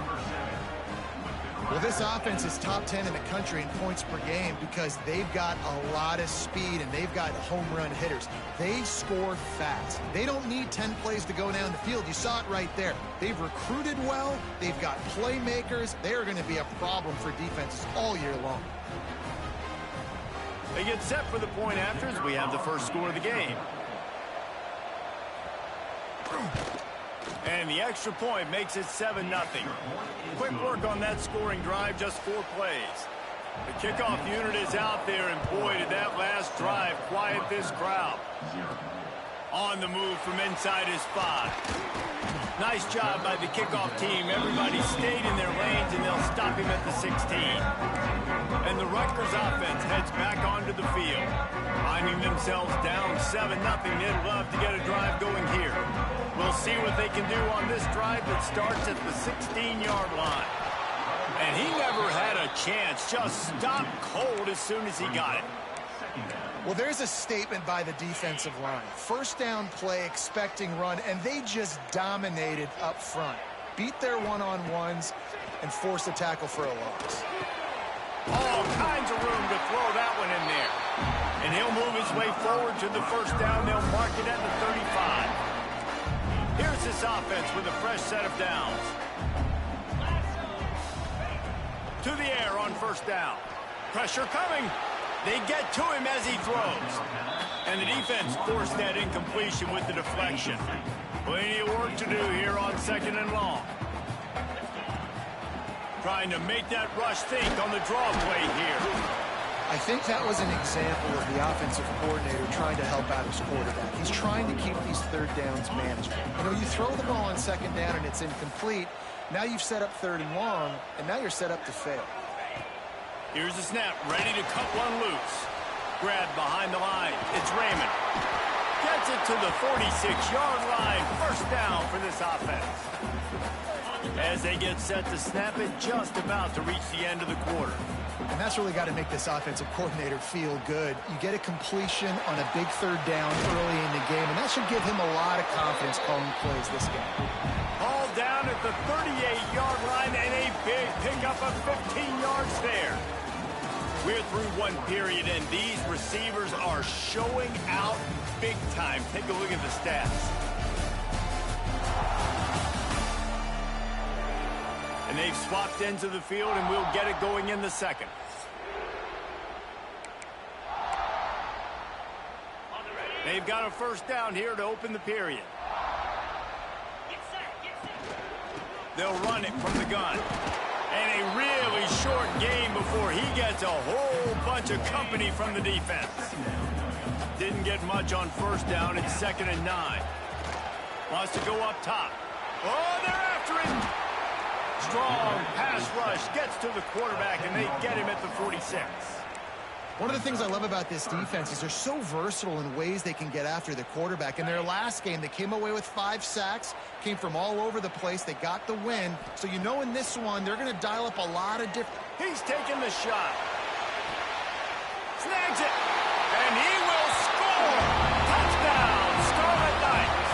Well, this offense is top 10 in the country in points per game because they've got a lot of speed and they've got home run hitters. They score fast. They don't need 10 plays to go down the field. You saw it right there. They've recruited well. They've got playmakers. They are going to be a problem for defenses all year long. They get set for the point after as we have the first score of the game. And the extra point makes it 7-0. Quick work on that scoring drive, just 4 plays. The kickoff unit is out there, and boy, did that last drive quiet this crowd. On the move from inside his 5. Nice job by the kickoff team. Everybody stayed in their lanes, and they'll stop him at the 16. And the Rutgers offense heads back onto the field. Finding themselves down 7-0, they'd love to get a drive going here. We'll see what they can do on this drive that starts at the 16-yard line. And he never had a chance, just stopped cold as soon as he got it. Well, there's a statement by the defensive line. First down play, expecting run, and they just dominated up front. Beat their one-on-ones and forced a tackle for a loss. All kinds of room to throw that one in there. And he'll move his way forward to the first down. They'll mark it at the 35. Here's this offense with a fresh set of downs. To the air on first down. Pressure coming. They get to him as he throws. And the defense forced that incompletion with the deflection. Plenty of work to do here on 2nd and long. Trying to make that rush think on the draw play here. I think that was an example of the offensive coordinator trying to help out his quarterback. He's trying to keep these 3rd downs managed. You know, you throw the ball on 2nd down and it's incomplete. Now you've set up 3rd and long, and now you're set up to fail. Here's the snap, ready to cut one loose. Grab behind the line. It's Raymond. Gets it to the 46-yard line. First down for this offense. As they get set to snap it, just about to reach the end of the quarter. And that's really got to make this offensive coordinator feel good. You get a completion on a big 3rd down early in the game, and that should give him a lot of confidence calling plays this game. Hauled down at the 38-yard line, and a big pickup of 15 yards there. We're through one period, and these receivers are showing out big time. Take a look at the stats. And they've swapped ends of the field, and we'll get it going in the 2nd. They've got a first down here to open the period. They'll run it from the gun. And a really short game before he gets a whole bunch of company from the defense. Didn't get much on first down. It's 2nd and 9. Wants to go up top. Oh, they're after him. Strong pass rush gets to the quarterback, and they get him at the 46. One of the things I love about this defense is they're so versatile in ways they can get after the quarterback. In their last game, they came away with 5 sacks, came from all over the place. They got the win. So you know in this one, they're going to dial up a lot of different... He's taking the shot. Snags it. And he will score. Touchdown, Scarlet Knights.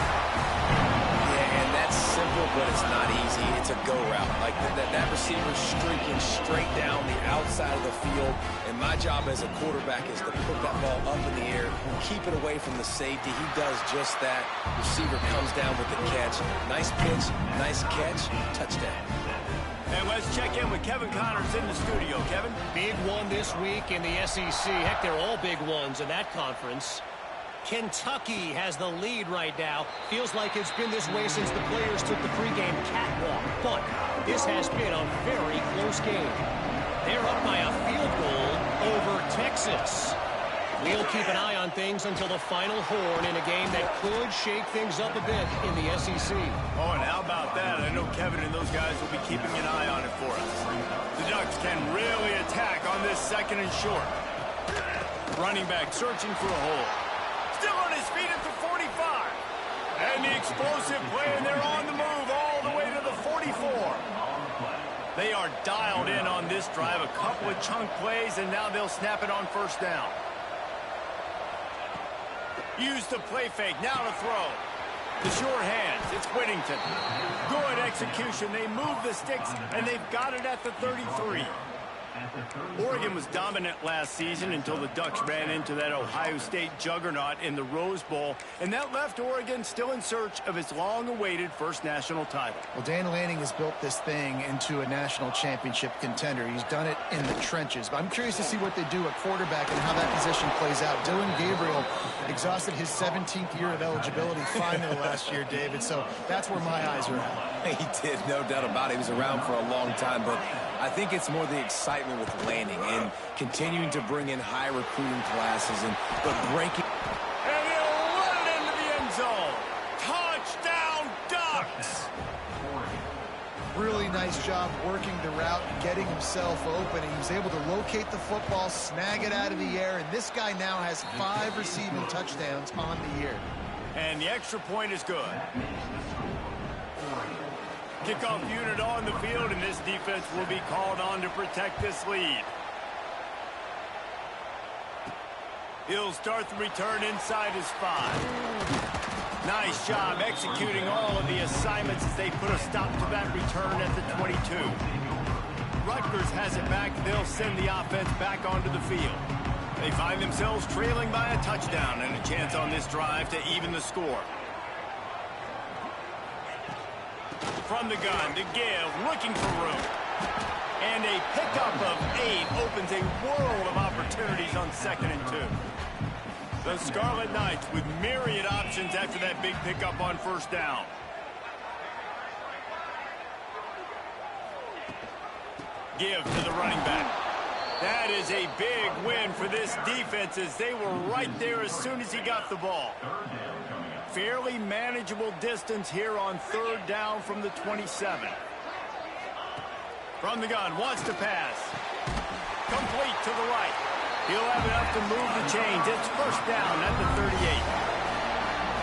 Yeah, and that's simple, but it's not easy. It's a go route. Like that receiver streaking straight down the outside of the field. And my job as a quarterback is to put that ball up in the air, keep it away from the safety. He does just that. Receiver comes down with the catch. Nice pitch, nice catch, touchdown. And let's check in with Kevin Connors in the studio. Kevin? Big one this week in the SEC. Heck, they're all big ones in that conference. Kentucky has the lead right now. Feels like it's been this way since the players took the pregame catwalk. But this has been a very close game. They're up by a field goal over Texas. We'll keep an eye on things until the final horn in a game that could shake things up a bit in the SEC. Oh, and how about that? I know Kevin and those guys will be keeping an eye on it for us. The Ducks can really attack on this second and short. Running back searching for a hole. Still on his feet at the 45. And the explosive play, and they're on the move all the way to the 44. They are dialed in on this drive. A couple of chunk plays, and now they'll snap it on first down. Use the play fake, now to throw. The short hands, it's Whittington. Good execution. They move the sticks, and they've got it at the 33. Oregon was dominant last season until the Ducks ran into that Ohio State juggernaut in the Rose Bowl, and that left Oregon still in search of its long-awaited first national title. Well, Dan Lanning has built this thing into a national championship contender. He's done it in the trenches. But I'm curious to see what they do at quarterback and how that position plays out. Dylan Gabriel exhausted his 17th year of eligibility finally last year, David, so that's where my eyes are at. He did, no doubt about it. He was around for a long time, but I think it's more the excitement with Lanning and continuing to bring in high recruiting classes but breaking. And he'll run it into the end zone. Touchdown, Ducks! Really nice job working the route and getting himself open. He was able to locate the football, snag it out of the air, and this guy now has 5 receiving touchdowns on the year. And the extra point is good. Kickoff unit on the field, and this defense will be called on to protect this lead. He'll start the return inside his 5. Nice job executing all of the assignments as they put a stop to that return at the 22. Rutgers has it back. They'll send the offense back onto the field. They find themselves trailing by a touchdown and a chance on this drive to even the score. From the gun to give, looking for room. And a pickup of 8 opens a world of opportunities on 2nd and 2. The Scarlet Knights with myriad options after that big pickup on first down. Give to the running back. That is a big win for this defense as they were right there as soon as he got the ball. Fairly manageable distance here on 3rd down from the 27. From the gun, wants to pass. Complete to the right. He'll have enough to move the chains. It's first down at the 38.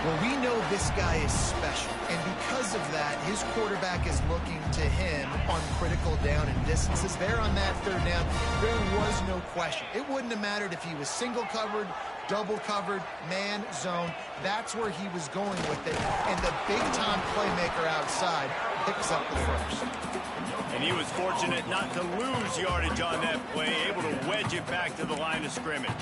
Well, we know this guy is special, and because of that, his quarterback is looking to him on critical down and distances. There on that 3rd down, there was no question. It wouldn't have mattered if he was single covered, double covered, man, zone. That's where he was going with it, and the big-time playmaker outside picks up the first. And he was fortunate not to lose yardage on that play, able to wedge it back to the line of scrimmage.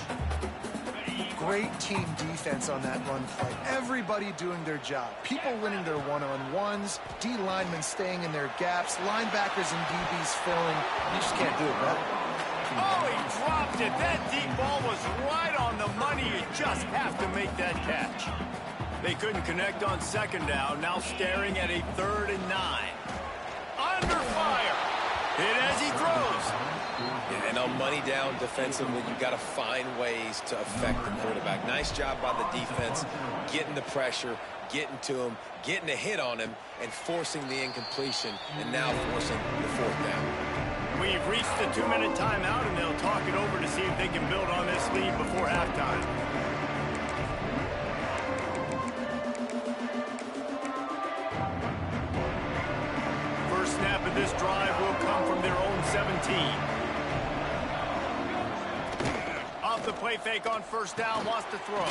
Great team defense on that run play. Everybody doing their job. People winning their one-on-ones, D linemen staying in their gaps, linebackers and DBs filling. You just can't do it better. Oh, he dropped it. That deep ball was right on the money. You just have to make that catch. They couldn't connect on 2nd down. Now staring at a 3rd and 9. Under fire. Hit as he throws. Yeah, and on money down defensively, you've got to find ways to affect the quarterback. Nice job by the defense, getting the pressure, getting to him, getting a hit on him, and forcing the incompletion, and now forcing the 4th down. We've reached the 2-minute timeout, and they'll talk it over to see if they can build on this lead before halftime. First snap of this drive will come from their own 17. Off the play fake on first down, wants to throw.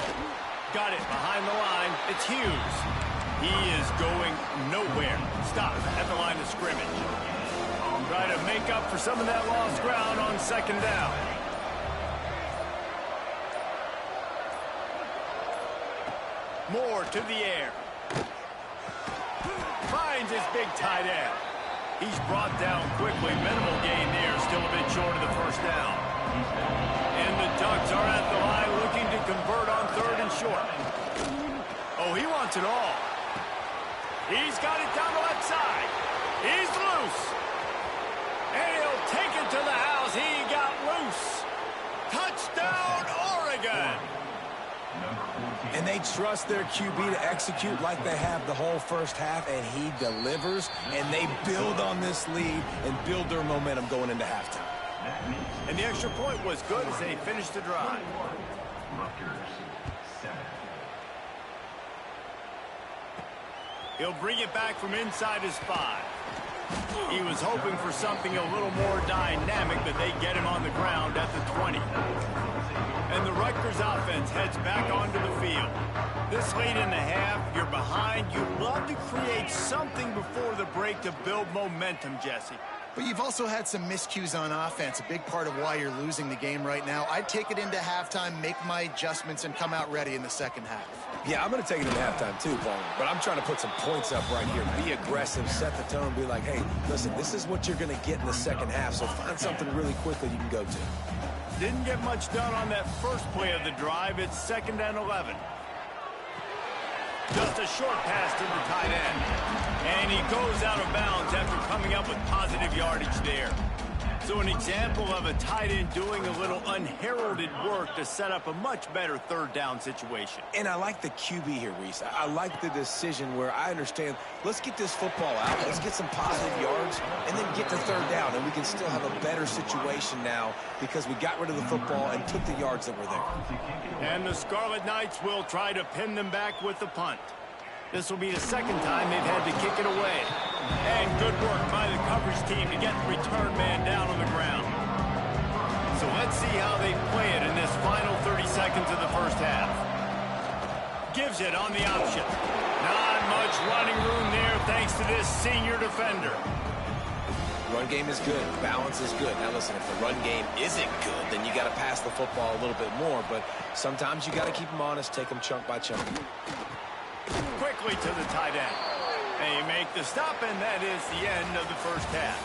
Got it behind the line. It's Hughes. He is going nowhere. Stop at the line of scrimmage. Try to make up for some of that lost ground on second down. Moore to the air. Finds his big tight end. He's brought down quickly. Minimal gain there. Still a bit short of the first down. And the Ducks are at the line looking to convert on third and short. Oh, he wants it all. He's got it down the left side. He's loose. And he'll take it to the house. He got loose. Touchdown, Oregon. And they trust their QB to execute like they have the whole first half, and he delivers, and they build on this lead and build their momentum going into halftime. And the extra point was good as they finished the drive. He'll bring it back from inside his 5. He was hoping for something a little more dynamic, but they get him on the ground at the 20. And the Rutgers offense heads back onto the field. This late in the half, you're behind. You love to create something before the break to build momentum, Jesse. But you've also had some miscues on offense, a big part of why you're losing the game right now. I'd take it into halftime, make my adjustments, and come out ready in the second half. Yeah, I'm going to take it into halftime too, Paul. But I'm trying to put some points up right here. Be aggressive, set the tone, be like, hey, listen, this is what you're going to get in the second half, so find something really quickly you can go to. Didn't get much done on that first play of the drive. It's 2nd and 11. Just a short pass to the tight end. And he goes out of bounds after coming up with positive yardage there. So an example of a tight end doing a little unheralded work to set up a much better third down situation. And I like the QB here, Reese. I like the decision where I understand, let's get this football out, let's get some positive yards, and then get to third down, and we can still have a better situation now because we got rid of the football and took the yards that were there. And the Scarlet Knights will try to pin them back with the punt. This will be the second time they've had to kick it away. And good work by the coverage team to get the return man down on the ground. So let's see how they play it in this final 30 seconds of the first half. Gives it on the option. Not much running room there thanks to this senior defender. Run game is good. Balance is good. Now, listen, if the run game isn't good, then you got to pass the football a little bit more. But sometimes you got to keep them honest, take them chunk by chunk. Quickly to the tight end. They make the stop, and that is the end of the first half.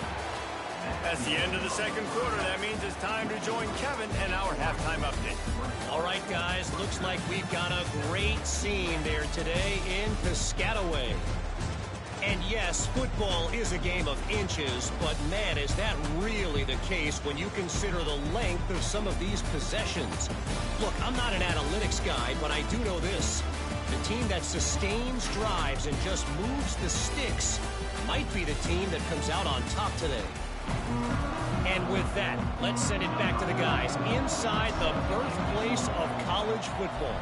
That's the end of the second quarter. That means it's time to join Kevin and our halftime update. All right, guys, looks like we've got a great scene there today in Piscataway. And yes, football is a game of inches, but man, is that really the case when you consider the length of some of these possessions. Look, I'm not an analytics guy, but I do know this. The team that sustains drives and just moves the sticks might be the team that comes out on top today. And with that, let's send it back to the guys inside the birthplace of college football.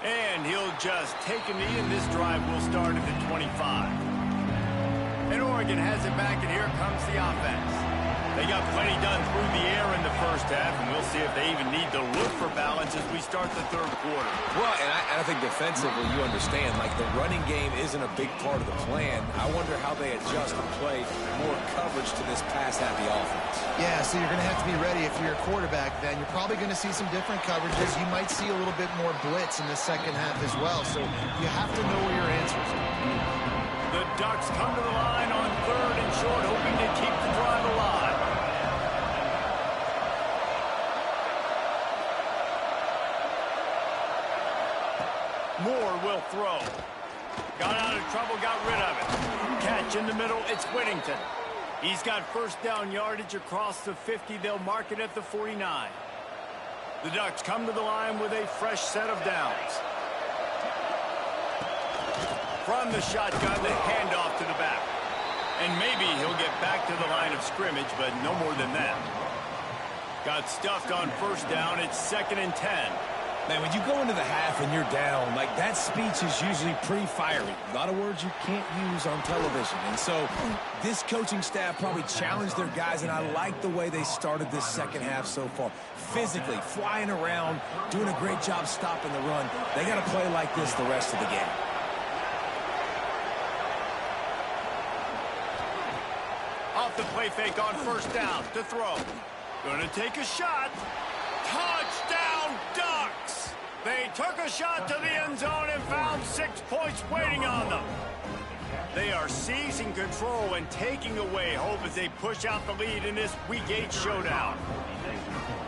And he'll just take a knee, and this drive will start at the 25. And Oregon has it back, and here comes the offense. They got plenty done through the air in the first half, and we'll see if they even need to look for balance as we start the third quarter. Well, and I think defensively, you understand, like the running game isn't a big part of the plan. I wonder how they adjust and play more coverage to this pass-happy offense. Yeah, so you're going to have to be ready if you're a quarterback then. You're probably going to see some different coverages. You might see a little bit more blitz in the second half as well, so you have to know where your answers are. The Ducks come to the line on third and short, hoping to keep the drive alive. Moore will throw. Got out of trouble, got rid of it. Catch in the middle, it's Whittington. He's got first down yardage across the 50. They'll mark it at the 49. The Ducks come to the line with a fresh set of downs. From the shotgun, the handoff to the back. And maybe he'll get back to the line of scrimmage, but no more than that. Got stuffed on first down. It's 2nd and 10. Man, when you go into the half and you're down, like, that speech is usually pretty fiery. A lot of words you can't use on television. And so this coaching staff probably challenged their guys, and I like the way they started this second half so far. Physically, flying around, doing a great job stopping the run. They got to play like this the rest of the game. Off the play fake on first down to throw. Gonna take a shot. Touchdown Ducks! They took a shot to the end zone and found 6 points waiting on them. They are seizing control and taking away hope as they push out the lead in this Week 8 showdown.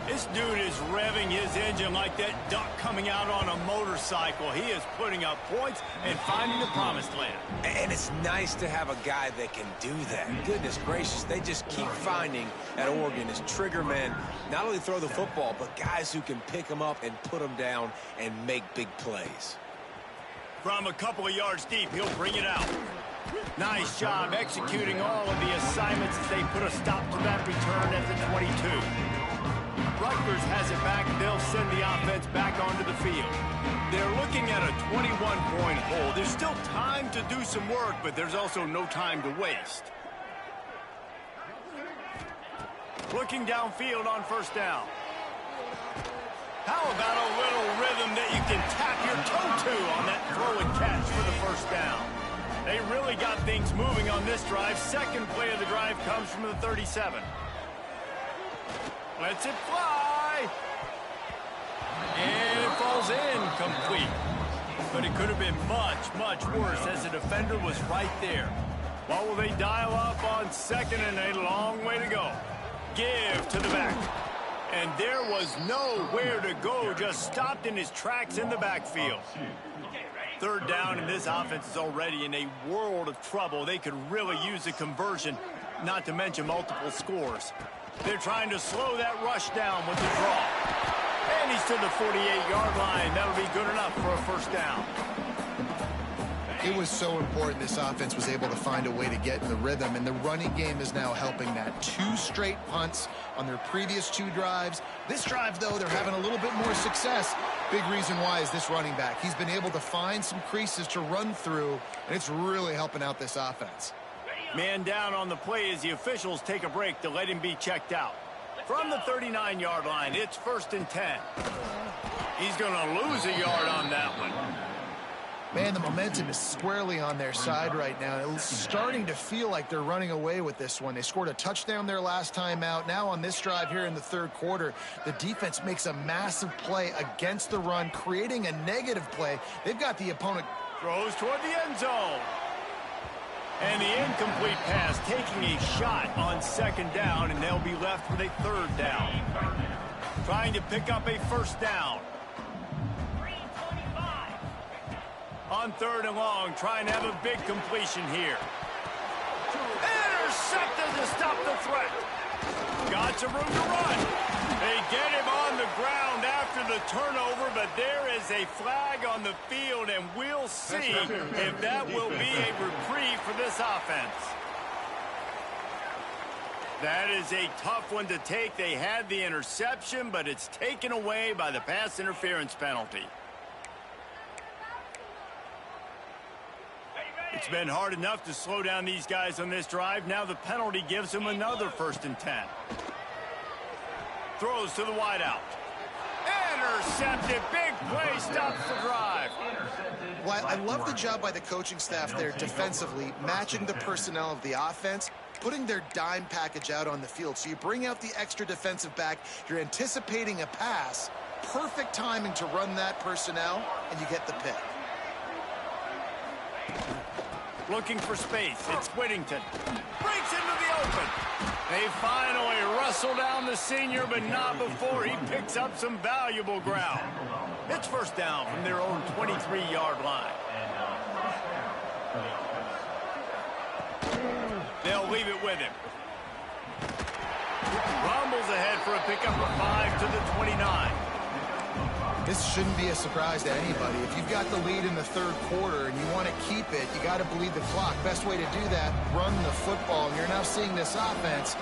This dude is revving his engine like that duck coming out on a motorcycle. He is putting up points and finding the promised land. And it's nice to have a guy that can do that. Goodness gracious, they just keep finding at Oregon is trigger men. Not only throw the football, but guys who can pick them up and put them down and make big plays. From a couple of yards deep, he'll bring it out. Nice job executing all of the assignments as they put a stop to that return at the 22. Rutgers has it back. They'll send the offense back onto the field. They're looking at a 21-point hole. There's still time to do some work, but there's also no time to waste. Looking downfield on first down. How about a little rhythm that you can tap your toe to on that throw and catch for the first down? They really got things moving on this drive. Second play of the drive comes from the 37. Lets it fly. And it falls incomplete. But it could have been much, much worse as the defender was right there. What will they dial up on second and a long way to go? Give to the back. And there was nowhere to go, just stopped in his tracks in the backfield. Third down, and this offense is already in a world of trouble. They could really use a conversion, not to mention multiple scores. They're trying to slow that rush down with the draw. And he's to the 48-yard line. That'll be good enough for a first down. It was so important this offense was able to find a way to get in the rhythm, and the running game is now helping that. 2 straight punts on their previous 2 drives. This drive, though, they're having a little bit more success. Big reason why is this running back. He's been able to find some creases to run through, and it's really helping out this offense. Man down on the play as the officials take a break to let him be checked out. From the 39-yard line, it's 1st and 10. He's going to lose a yard on that one. Man, the momentum is squarely on their side right now. It's starting to feel like they're running away with this one. They scored a touchdown their last time out. Now on this drive here in the 3rd quarter, the defense makes a massive play against the run, creating a negative play. They've got the opponent. Throws toward the end zone. And the incomplete pass taking a shot on 2nd down, and they'll be left with a 3rd down. Trying to pick up a first down. On 3rd and long, trying to have a big completion here. Intercepted to stop the threat. Got some room to run. They get him on the ground after the turnover, but there is a flag on the field, and we'll see if that will be a reprieve for this offense. That is a tough one to take. They had the interception, but it's taken away by the pass interference penalty. It's been hard enough to slow down these guys on this drive. Now the penalty gives them another 1st and 10. Throws to the wideout. Intercepted. Big play. Stops the drive. Well, I love the job by the coaching staff there defensively, matching the personnel of the offense, putting their dime package out on the field. So you bring out the extra defensive back. You're anticipating a pass. Perfect timing to run that personnel, and you get the pick. Looking for space. It's Whittington. Breaks into the open. They finally wrestle down the senior, but not before he picks up some valuable ground. It's 1st down from their own 23-yard line. They'll leave it with him. Rumbles ahead for a pickup of 5 to the 29. This shouldn't be a surprise to anybody. If you've got the lead in the 3rd quarter and you want to keep it, you got to bleed the clock. Best way to do that, run the football. And you're now seeing this offense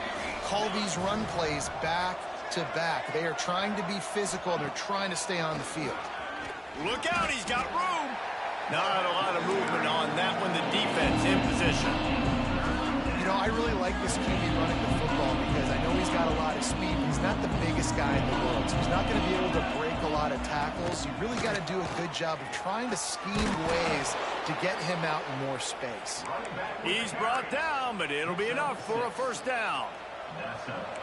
call these run plays back back-to-back. They are trying to be physical, and they're trying to stay on the field. Look out, he's got room. Not a lot of movement on that one. The defense in position. You know, I really like this QB running the football because I know he's got a lot of speed. He's not the biggest guy in the world, so he's not going to be able to break a lot of tackles. You really got to do a good job of trying to scheme ways to get him out in more space. He's brought down, but it'll be enough for a first down.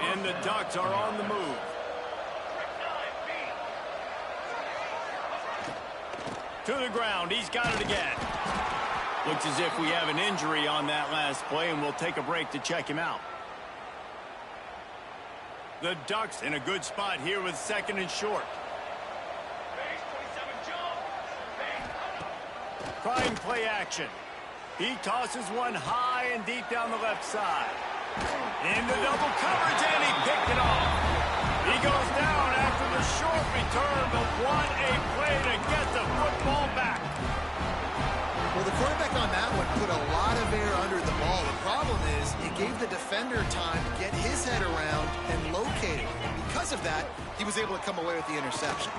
And the Ducks are on the move. To the ground, he's got it again. Looks as if we have an injury on that last play, and we'll take a break to check him out. The Ducks in a good spot here with 2nd and short. Trying play action. He tosses one high and deep down the left side. Into double coverage, and he picked it off. He goes down after the short return, but what a play to get the football back. Well, the quarterback on that one put a lot of air under the ball. The problem is it gave the defender time to get his head around and locate it. And because of that, he was able to come away with the interception.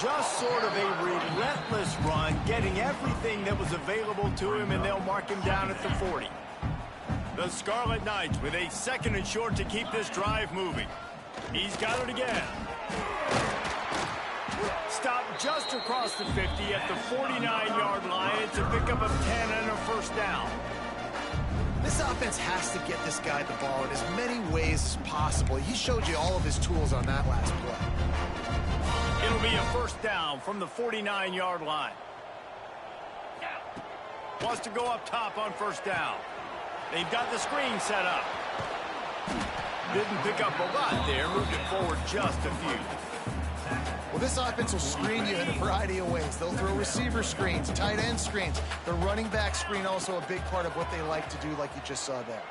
Just sort of a relentless run, getting everything that was available to him, and they'll mark him down at the 40. The Scarlet Knights with a 2nd and short to keep this drive moving. He's got it again. Stopped just across the 50 at the 49-yard line. It's a pickup of 10 and a first down. This offense has to get this guy the ball in as many ways as possible. He showed you all of his tools on that last play. It'll be a first down from the 49-yard line. Wants to go up top on first down. They've got the screen set up. Didn't pick up a lot there. Moved it forward just a few. Well, this offense will screen you in a variety of ways. They'll throw receiver screens, tight end screens. The running back screen also a big part of what they like to do, like you just saw there.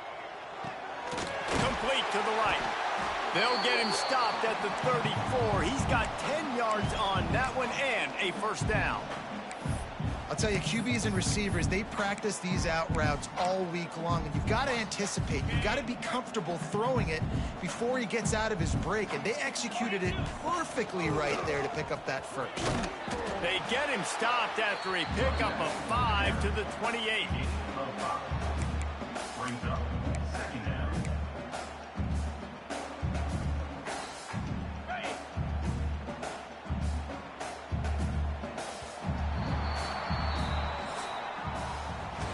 Complete to the right. They'll get him stopped at the 34. He's got 10 yards on that one and a first down. I'll tell you, QBs and receivers, they practice these out routes all week long, and you've got to anticipate. You've got to be comfortable throwing it before he gets out of his break, and they executed it perfectly right there to pick up that first. They get him stopped after a pickup of 5 to the 28. Brings up 2nd down.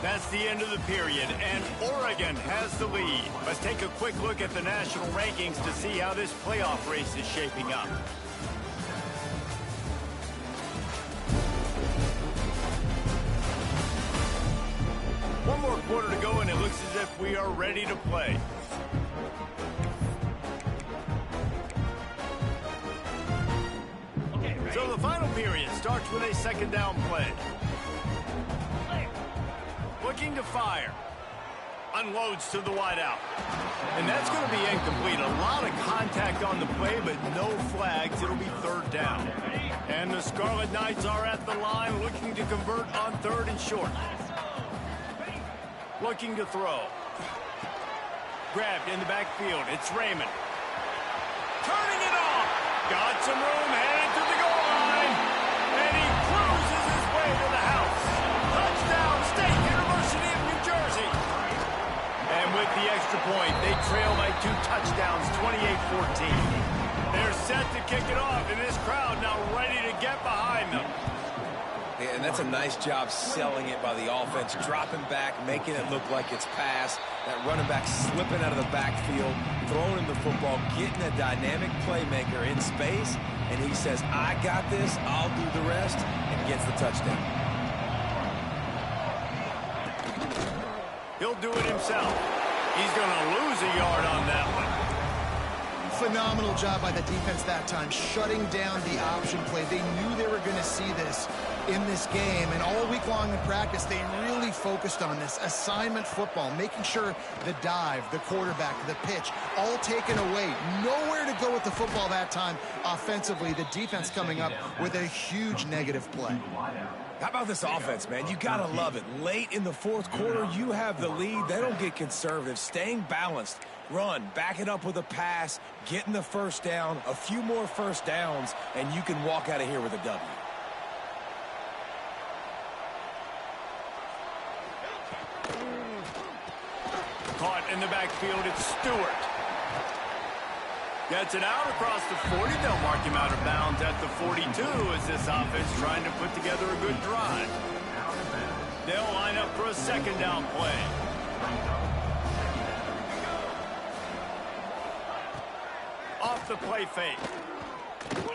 That's the end of the period, and Oregon has the lead. Let's take a quick look at the national rankings to see how this playoff race is shaping up. One more quarter to go, and it looks as if we are ready to play. So the final period starts with a 2nd down play. Looking to fire. Unloads to the wideout. And that's going to be incomplete. A lot of contact on the play, but no flags. It'll be 3rd down. And the Scarlet Knights are at the line looking to convert on 3rd and short. Looking to throw. Grabbed in the backfield. It's Raymond. Turning it off. Got some room, headed to the goal line. And he cruises his way to the house. Touchdown, State University of New Jersey. And with the extra point, they trail by 2 touchdowns, 28-14. They're set to kick it off, and this crowd now ready to get behind them. Yeah, and that's a nice job selling it by the offense, dropping back, making it look like it's pass. That running back slipping out of the backfield, throwing him the football, getting a dynamic playmaker in space, and he says, I got this, I'll do the rest, and gets the touchdown. He'll do it himself. He's going to lose a yard on that one. Phenomenal job by the defense that time, shutting down the option play. They knew they were going to see this in this game, and all week long in practice, they really focused on this assignment football, making sure the dive, the quarterback, the pitch, all taken away. Nowhere to go with the football that time offensively. The defense coming up with a huge negative play. How about this offense, man? You got to love it. Late in the 4th quarter, you have the lead. They don't get conservative, staying balanced. Run, back it up with a pass, getting the first down, a few more first downs, and you can walk out of here with a W. Caught in the backfield, it's Stewart. Gets it out across the 40. They'll mark him out of bounds at the 42 as this offense trying to put together a good drive. They'll line up for a second down play. Off the play fake.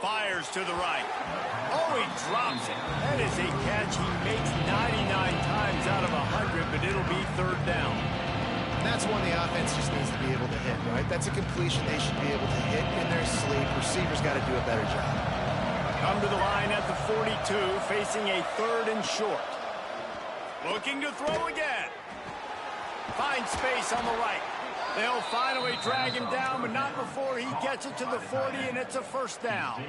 Fires to the right. Oh, he drops it. That is a catch he makes 99 times out of 100, but it'll be third down. And that's one the offense just needs to be able to hit, right? That's a completion they should be able to hit in their sleep. Receivers got to do a better job. Come to the line at the 42, facing a third and short. Looking to throw again. Finds space on the right. They'll finally drag him down, but not before he gets it to the 40, and it's a first down.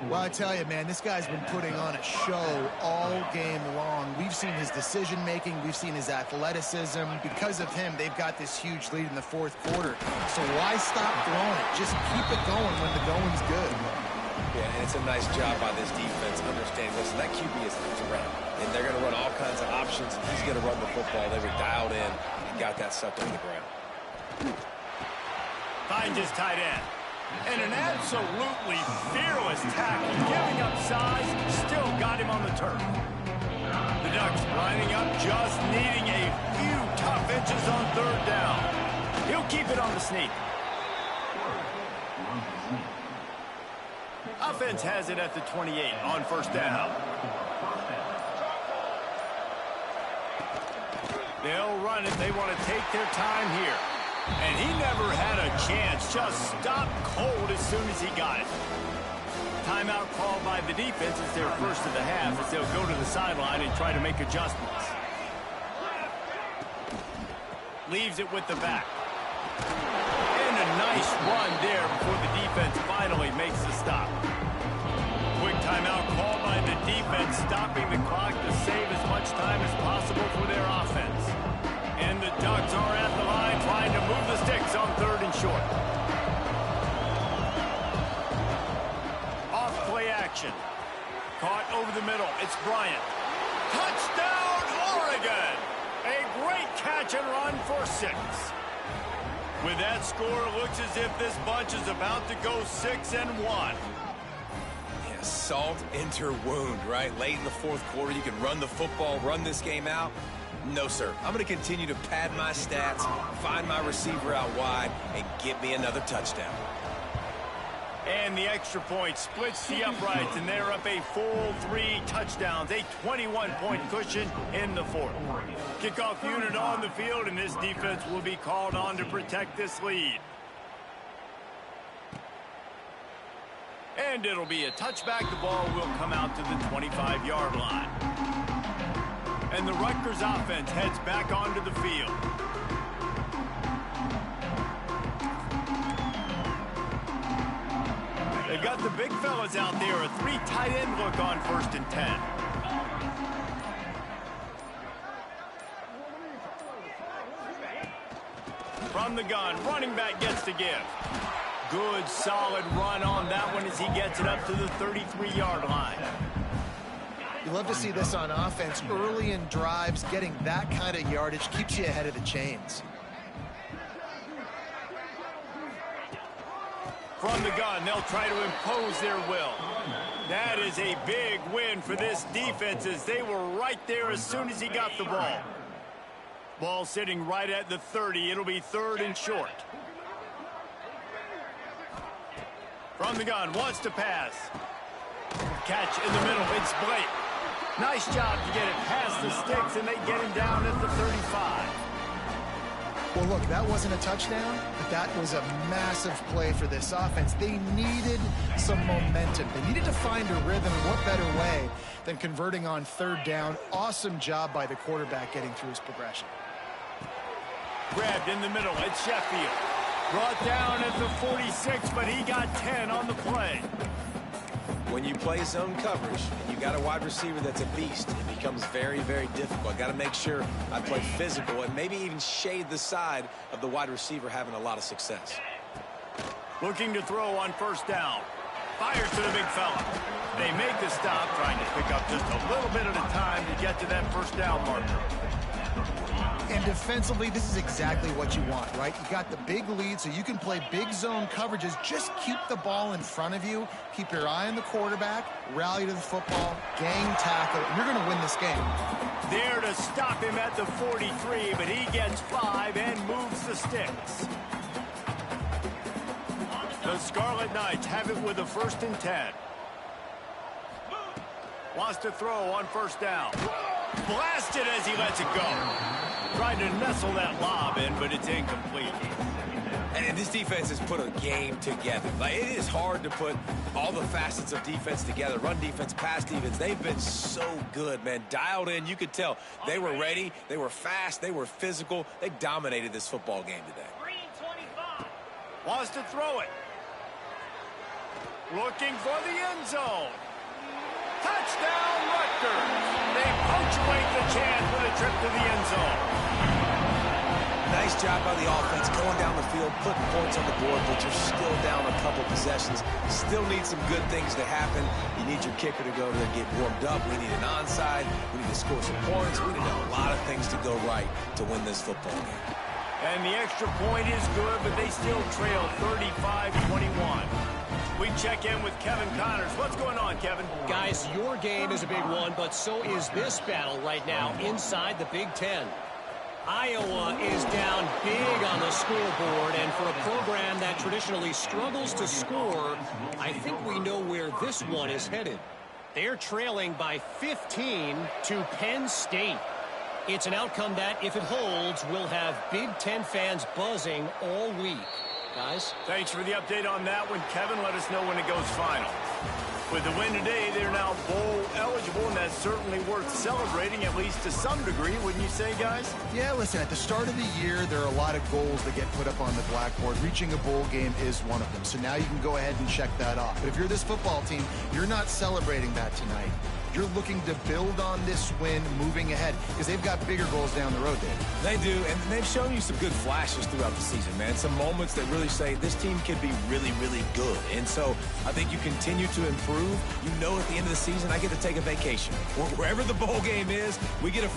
Well, I tell you, man, this guy's been putting on a show all game long. We've seen his decision-making. We've seen his athleticism. Because of him, they've got this huge lead in the fourth quarter. So why stop throwing it? Just keep it going when the going's good. Yeah, and it's a nice job by this defense understanding, listen, that QB is a threat, and they're going to run all kinds of options. He's going to run the football. They were dialed in and got that sucked on the ground. Finds his tight end. And an absolutely fearless tackle, giving up size, still got him on the turf. The Ducks lining up, just needing a few tough inches on third down. He'll keep it on the sneak. Offense has it at the 28 on first down. They'll run it. They want to take their time here. And he never had a chance. Just stopped cold as soon as he got it. Timeout called by the defense. It's their first of the half as they'll go to the sideline and try to make adjustments. Leaves it with the back. And a nice run there before the defense finally makes the stop. Quick timeout called by the defense, stopping the clock to save as much time as possible for their offense. And the Ducks are at the line trying to move the sticks on third and short. Off play action. Caught over the middle. It's Bryant. Touchdown, Oregon! A great catch and run for 6. With that score, it looks as if this bunch is about to go 6-1. Yeah, salt into wound, right? Late in the fourth quarter, you can run the football, run this game out. No, sir. I'm going to continue to pad my stats, find my receiver out wide, and get me another touchdown. And the extra point splits the uprights, and they're up a full 3 touchdowns, a 21-point cushion in the fourth. Kickoff unit on the field, and this defense will be called on to protect this lead. And it'll be a touchback. The ball will come out to the 25-yard line. And the Rutgers offense heads back onto the field. They've got the big fellas out there, a 3 tight end look on 1st and 10. From the gun, running back gets to give. Good, solid run on that one as he gets it up to the 33-yard line. You love to see this on offense. Early in drives, getting that kind of yardage keeps you ahead of the chains. From the gun, they'll try to impose their will. That is a big win for this defense as they were right there as soon as he got the ball. Ball sitting right at the 30. It'll be 3rd and short. From the gun, wants to pass. Catch in the middle, it's Blake. Nice job to get it past the sticks, and they get him down at the 35. Well, look, that wasn't a touchdown, but that was a massive play for this offense. They needed some momentum. They needed to find a rhythm, and what better way than converting on 3rd down. Awesome job by the quarterback getting through his progression. Grabbed in the middle, it's Sheffield. Brought down at the 46, but he got 10 on the play. when you play zone coverage and you got a wide receiver that's a beast, it becomes very, very difficult. Got to make sure I play physical and maybe even shade the side of the wide receiver having a lot of success. Looking to throw on first down. Fires to the big fella. They make the stop, trying to pick up just a little bit at a time to get to that first down marker. And defensively, this is exactly what you want, right? You got the big lead, so you can play big zone coverages. Just keep the ball in front of you. Keep your eye on the quarterback. Rally to the football. Gang tackle. You're going to win this game. There to stop him at the 43, but he gets 5 and moves the sticks. The Scarlet Knights have it with a 1st and 10. Wants to throw on first down. Blasted as he lets it go. Tried to nestle that lob in, but it's incomplete. And this defense has put a game together. Like, it is hard to put all the facets of defense together. Run defense, pass defense. They've been so good, man. Dialed in. You could tell they were ready. They were fast. They were physical. They dominated this football game today. Wants to throw it. Looking for the end zone. Touchdown, Rutgers. They punctuate the chance with a trip to the end zone. Nice job by the offense going down the field, putting points on the board, but you're still down a couple possessions. You still need some good things to happen. You need your kicker to go there and get warmed up. We need an onside. We need to score some points. We need a lot of things to go right to win this football game. And the extra point is good, but they still trail 35-21. We check in with Kevin Connors. What's going on, Kevin? Guys, your game is a big one, but so is this battle right now inside the Big Ten. Iowa is down big on the scoreboard, and for a program that traditionally struggles to score, I think we know where this one is headed. They're trailing by 15 to Penn State. It's an outcome that, if it holds, will have Big Ten fans buzzing all week. Guys? Thanks for the update on that one, Kevin. Let us know when it goes final. With the win today, they're now bowl eligible, and that's certainly worth celebrating, at least to some degree, wouldn't you say, guys? Yeah, listen, at the start of the year, there are a lot of goals that get put up on the blackboard. Reaching a bowl game is one of them. So now you can go ahead and check that off. But if you're this football team, you're not celebrating that tonight. You're looking to build on this win moving ahead because they've got bigger goals down the road, Dave. They do, and they've shown you some good flashes throughout the season, man. Some moments that really say this team can be really, really good. And so I think you continue to improve. You know, at the end of the season, I get to take a vacation. Wherever the bowl game is, we get a